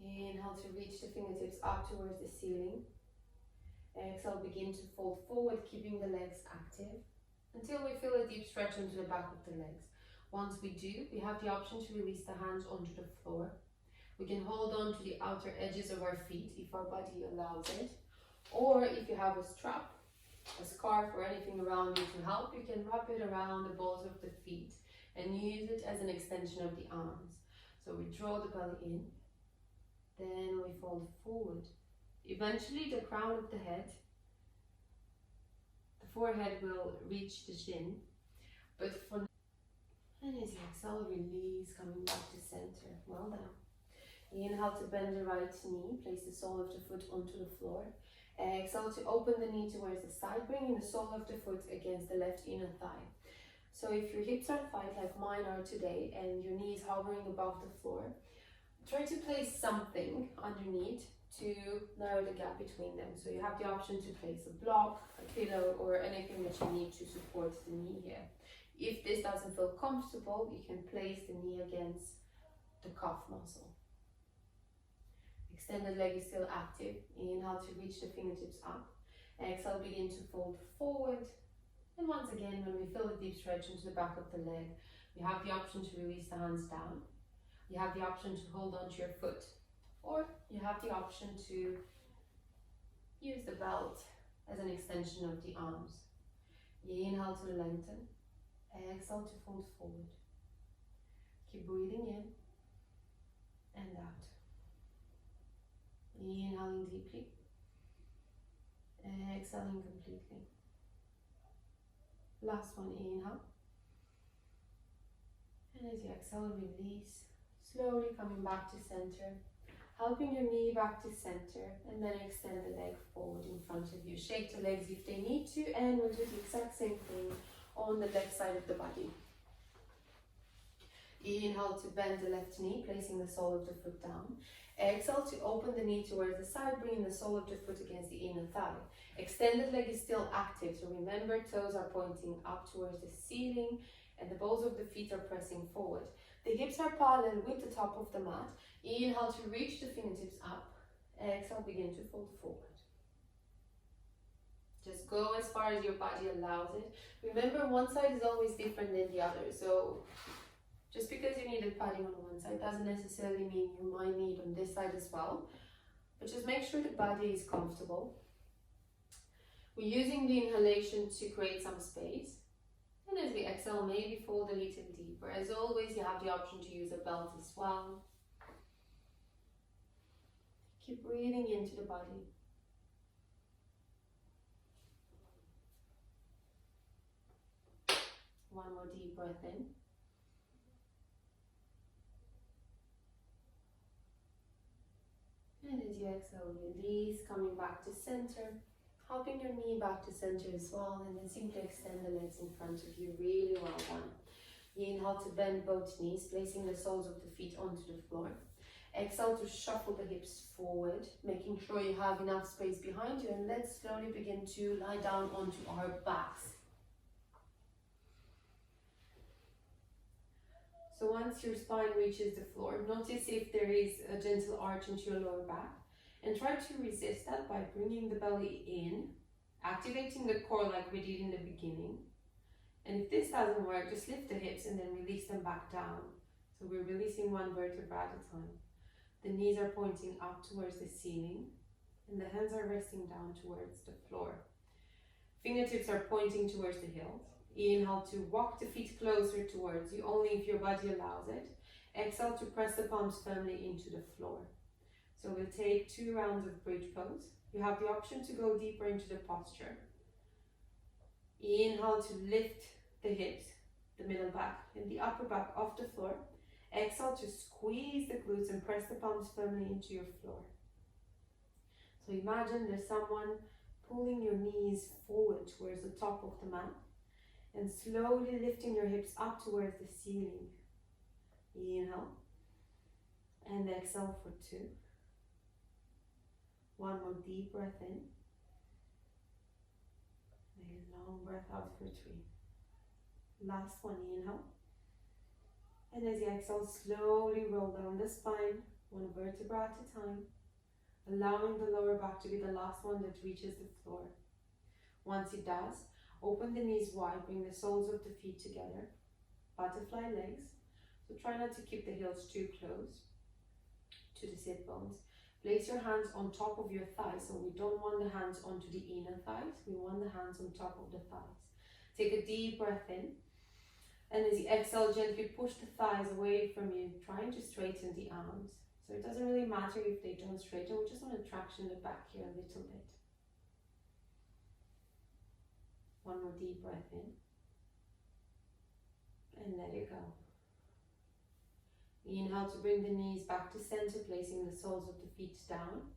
Inhale to reach the fingertips up towards the ceiling. Exhale, begin to fold forward, keeping the legs active until we feel a deep stretch into the back of the legs. Once we do, we have the option to release the hands onto the floor. We can hold on to the outer edges of our feet if our body allows it. Or if you have a strap, a scarf or anything around you to help, you can wrap it around the balls of the feet and use it as an extension of the arms. So we draw the belly in, then we fold forward. Eventually the crown of the head, the forehead will reach the chin, but for now, and as you exhale, release, coming back to center. Well done. Inhale to bend the right knee, place the sole of the foot onto the floor. Exhale to open the knee towards the side, bringing the sole of the foot against the left inner thigh. So if your hips are tight like mine are today and your knee is hovering above the floor, try to place something underneath to narrow the gap between them. So you have the option to place a block, a pillow, or anything that you need to support the knee here. If this doesn't feel comfortable, you can place the knee against the calf muscle. Extended leg is still active. Inhale to reach the fingertips up. Exhale, begin to fold forward. And once again, when we feel a deep stretch into the back of the leg, you have the option to release the hands down. You have the option to hold onto your foot, or you have the option to use the belt as an extension of the arms. Inhale to lengthen, exhale to fold forward. Keep breathing in and out. Inhaling deeply, exhaling completely. Last one, inhale. And as you exhale, release. Slowly coming back to center, helping your knee back to center, and then extend the leg forward in front of you. Shake the legs if they need to, and we'll do the exact same thing on the left side of the body. Inhale to bend the left knee, placing the sole of the foot down. Exhale to open the knee towards the side, bringing the sole of the foot against the inner thigh. Extended leg is still active, so remember, toes are pointing up towards the ceiling and the balls of the feet are pressing forward. The hips are parallel with the top of the mat. Inhale to reach the fingertips up. Exhale, begin to fold forward. Just go as far as your body allows it. Remember, one side is always different than the other. So just because you needed padding on one side doesn't necessarily mean you might need on this side as well. But just make sure the body is comfortable. We're using the inhalation to create some space. And as we exhale, maybe fold a little deeper. As always, you have the option to use a belt as well. Keep breathing into the body. One more deep breath in. And as you exhale, release, coming back to center. Hopping your knee back to center as well, and then simply extend the legs in front of you. Really well done. Inhale to bend both knees, placing the soles of the feet onto the floor. Exhale to shuffle the hips forward, making sure you have enough space behind you, and let's slowly begin to lie down onto our backs. So once your spine reaches the floor, notice if there is a gentle arch into your lower back. And try to resist that by bringing the belly in, activating the core like we did in the beginning. And if this doesn't work, just lift the hips and then release them back down. So we're releasing one vertebra at a time. The knees are pointing up towards the ceiling and the hands are resting down towards the floor. Fingertips are pointing towards the heels. Inhale to walk the feet closer towards you, only if your body allows it. Exhale to press the palms firmly into the floor. So we'll take 2 rounds of bridge pose. You have the option to go deeper into the posture. Inhale to lift the hips, the middle back and the upper back off the floor. Exhale to squeeze the glutes and press the palms firmly into your floor. So imagine there's someone pulling your knees forward towards the top of the mat and slowly lifting your hips up towards the ceiling. Inhale and exhale for 2. One more deep breath in. And a long breath out for 3. Last one, inhale. And as you exhale, slowly roll down the spine, one vertebra at a time, allowing the lower back to be the last one that reaches the floor. Once it does, open the knees wide, bring the soles of the feet together, butterfly legs. So try not to keep the heels too close to the sit bones. Place your hands on top of your thighs, so we don't want the hands onto the inner thighs, we want the hands on top of the thighs. Take a deep breath in, and as you exhale, gently push the thighs away from you, trying to straighten the arms. So it doesn't really matter if they don't straighten, we just want to traction the back here a little bit. One more deep breath in, and let it go. Inhale to bring the knees back to center, placing the soles of the feet down.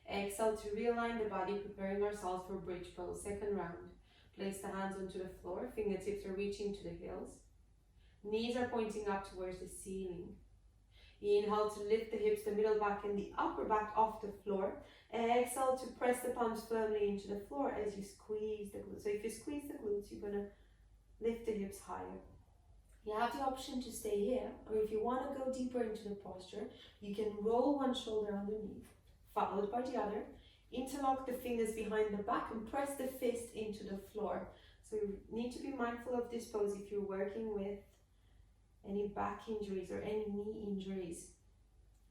Exhale to realign the body, preparing ourselves for bridge pose, second round. Place the hands onto the floor, fingertips are reaching to the heels. Knees are pointing up towards the ceiling. Inhale to lift the hips, the middle back and the upper back off the floor. Exhale to press the palms firmly into the floor as you squeeze the glutes. So if you squeeze the glutes, you're going to lift the hips higher. You have the option to stay here, or if you want to go deeper into the posture, you can roll one shoulder underneath, followed by the other. Interlock the fingers behind the back and press the fist into the floor. So you need to be mindful of this pose if you're working with any back injuries or any knee injuries.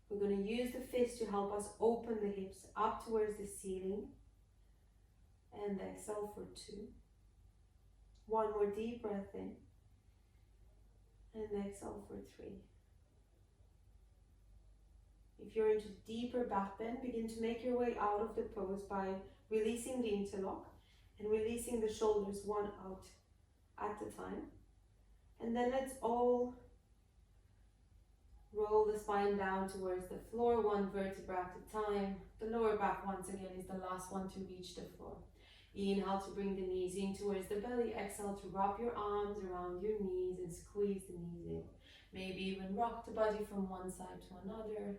We're going to use the fist to help us open the hips up towards the ceiling. And exhale for 2. One more deep breath in. And exhale for 3. If you're into deeper back bend, begin to make your way out of the pose by releasing the interlock and releasing the shoulders one out at a time. And then let's all roll the spine down towards the floor, one vertebra at a time. The lower back once again is the last one to reach the floor. Inhale to bring the knees in towards the belly. Exhale to wrap your arms around your knees and squeeze the knees in. Maybe even rock the body from one side to another.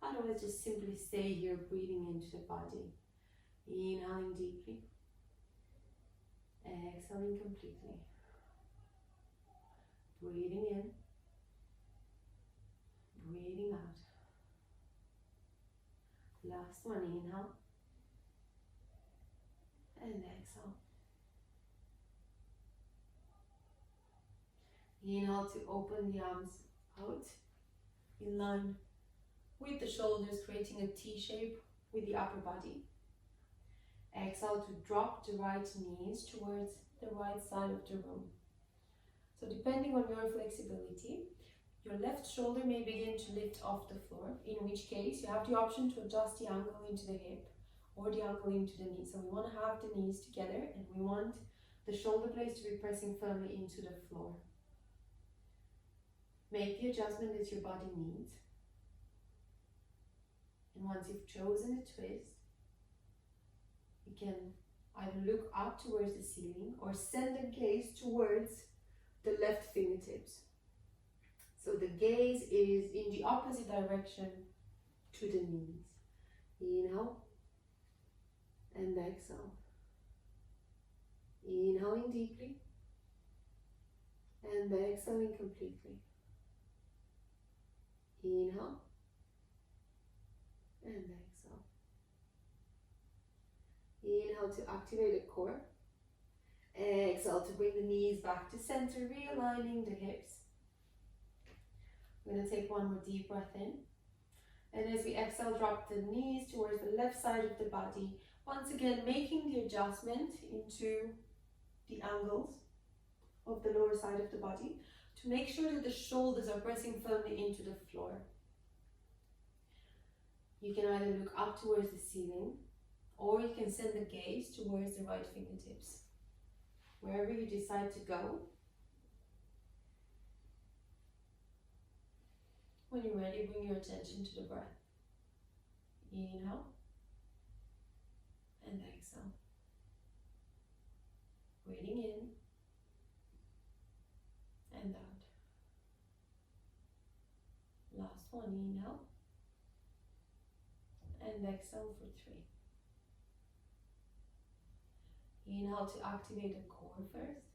Otherwise, just simply stay here, breathing into the body. Inhaling deeply. Exhaling completely. Breathing in. Breathing out. Last one, inhale. and exhale. Inhale to open the arms out in line with the shoulders, creating a T shape with the upper body. Exhale to drop the right knees towards the right side of the room. So depending on your flexibility, your left shoulder may begin to lift off the floor, in which case you have the option to adjust the ankle into the hip or the ankle into the knee. So we want to have the knees together and we want the shoulder blades to be pressing firmly into the floor. Make the adjustment that your body needs. And once you've chosen a twist, you can either look up towards the ceiling or send the gaze towards the left fingertips. So the gaze is in the opposite direction to the knees. Inhale and exhale. Inhaling deeply and exhaling completely. Inhale and exhale. Inhale to activate the core. Exhale to bring the knees back to center, realigning the hips. We're going to take one more deep breath in. And as we exhale, drop the knees towards the left side of the body. Once again, making the adjustment into the angles of the lower side of the body to make sure that the shoulders are pressing firmly into the floor. You can either look up towards the ceiling or you can send the gaze towards the right fingertips. Wherever you decide to go. When you're ready, bring your attention to the breath. Inhale and exhale. Breathing in and out. Last one, inhale and exhale for 3. Inhale to activate the core first.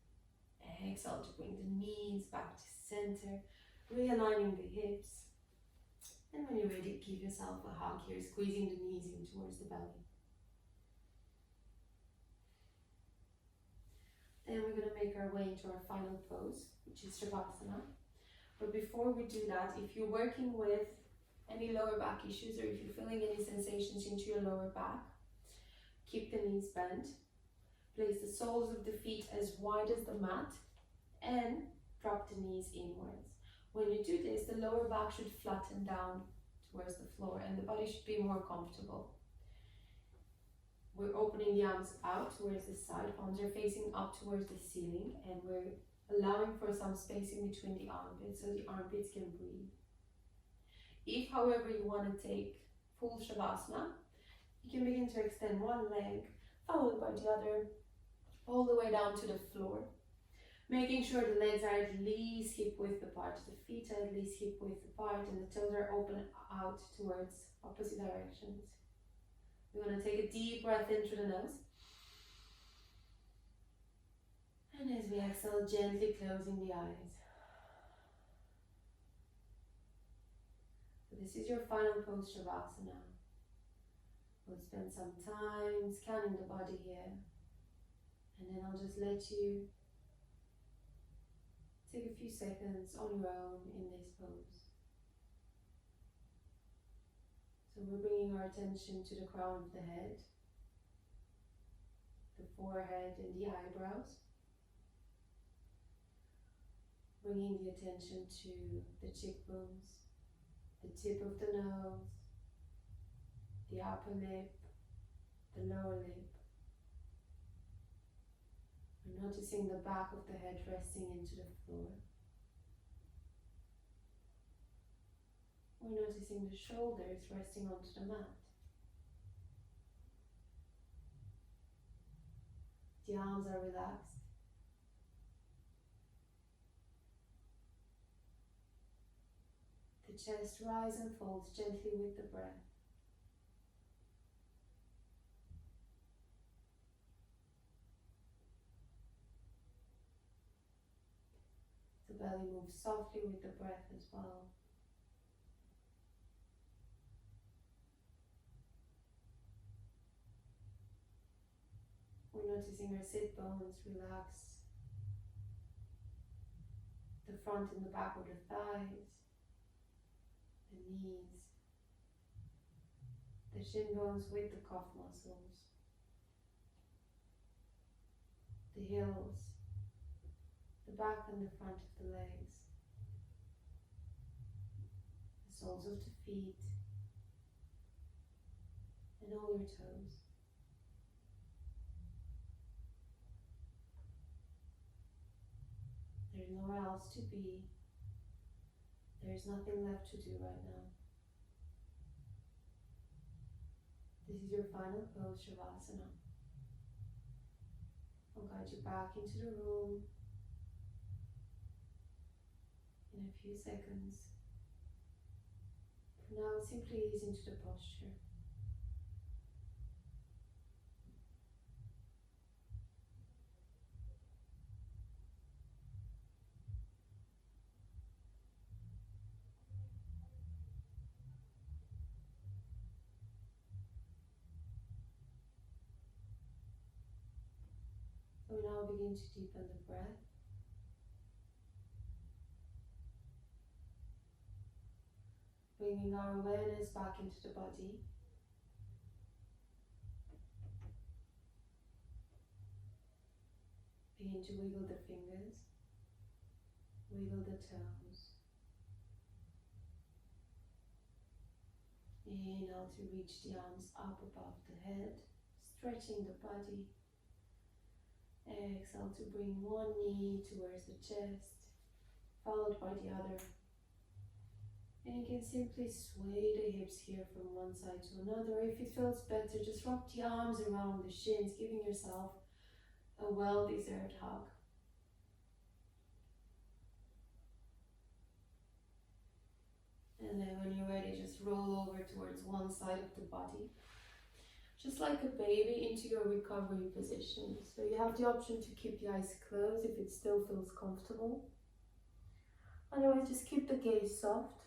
Exhale to bring the knees back to center, realigning the hips. And when you're ready, give yourself a hug here, squeezing the knees in towards the belly. Then we're going to make our way into our final pose, which is Shavasana. But before we do that, if you're working with any lower back issues or if you're feeling any sensations into your lower back, keep the knees bent. Place the soles of the feet as wide as the mat and drop the knees inwards. When you do this, the lower back should flatten down towards the floor and the body should be more comfortable. We're opening the arms out towards the side, palms are facing up towards the ceiling, and we're allowing for some space in between the armpits so the armpits can breathe. If, however, you want to take full Shavasana, you can begin to extend one leg followed by the other, all the way down to the floor. Making sure the legs are at least hip width apart, the feet are at least hip width apart, and the toes are open out towards opposite directions. We're going to take a deep breath in through the nose. And as we exhale, gently closing the eyes. So this is your final pose, Shavasana. We'll spend some time scanning the body here. And then I'll just let you take a few seconds on your own in this pose. So we're bringing our attention to the crown of the head, the forehead and the eyebrows. Bringing the attention to the cheekbones, the tip of the nose, the upper lip, the lower lip. We're noticing the back of the head resting into the floor. We're noticing the shoulders resting onto the mat. The arms are relaxed. The chest rises and falls gently with the breath. The belly moves softly with the breath as well. We're Noticing our sit bones relax, the front and the back of the thighs, the knees, the shin bones with the calf muscles, the heels, the back and the front of the legs, the soles of the feet, and all your toes. There's nowhere else to be. There's nothing left to do right now. This is your final pose, Shavasana. I'll guide you back into the room in a few seconds. For now, simply ease into the posture. We now begin to deepen the breath. Bringing our awareness back into the body. Begin to wiggle the fingers, wiggle the toes. Inhale to reach the arms up above the head, stretching the body. Exhale to bring one knee towards the chest, followed by the other. And you can simply sway the hips here from one side to another. If it feels better, just wrap the arms around the shins, giving yourself a well-deserved hug. And then when you're ready, just roll over towards one side of the body. Just like a baby into your recovery position. So you have the option to keep the eyes closed if it still feels comfortable. Otherwise, just keep the gaze soft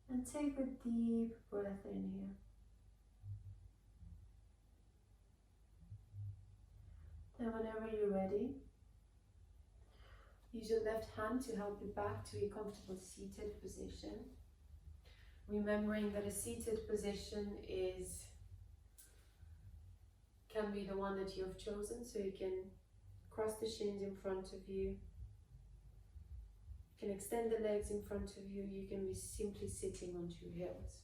and take a deep breath in here. Then whenever you're ready, use your left hand to help you back to a comfortable seated position. Remembering that a seated position can be the one that you have chosen, so you can cross the shins in front of you, you can extend the legs in front of you, you can be simply sitting onto your heels.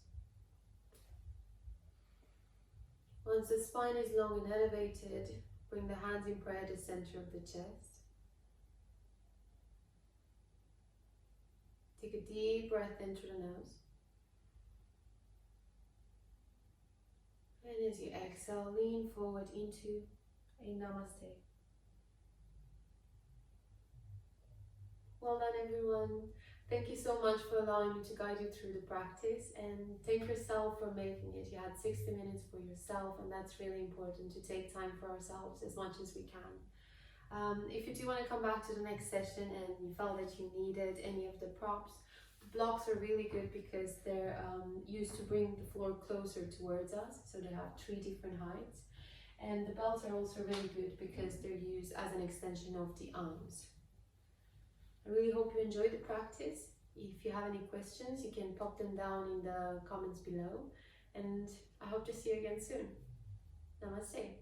Once the spine is long and elevated, bring the hands in prayer to the center of the chest. Take a deep breath in through the nose. And as you exhale, lean forward into a namaste. Well done, everyone. Thank you so much for allowing me to guide you through the practice, and thank yourself for making it. You had 60 minutes for yourself, and that's really important, to take time for ourselves as much as we can. If you do want to come back to the next session and you felt that you needed any of the props, the blocks are really good because they're used to bring the floor closer towards us, so they have 3 different heights. And the belts are also really good because they're used as an extension of the arms. I really hope you enjoyed the practice. If you have any questions, you can pop them down in the comments below. And I hope to see you again soon. Namaste.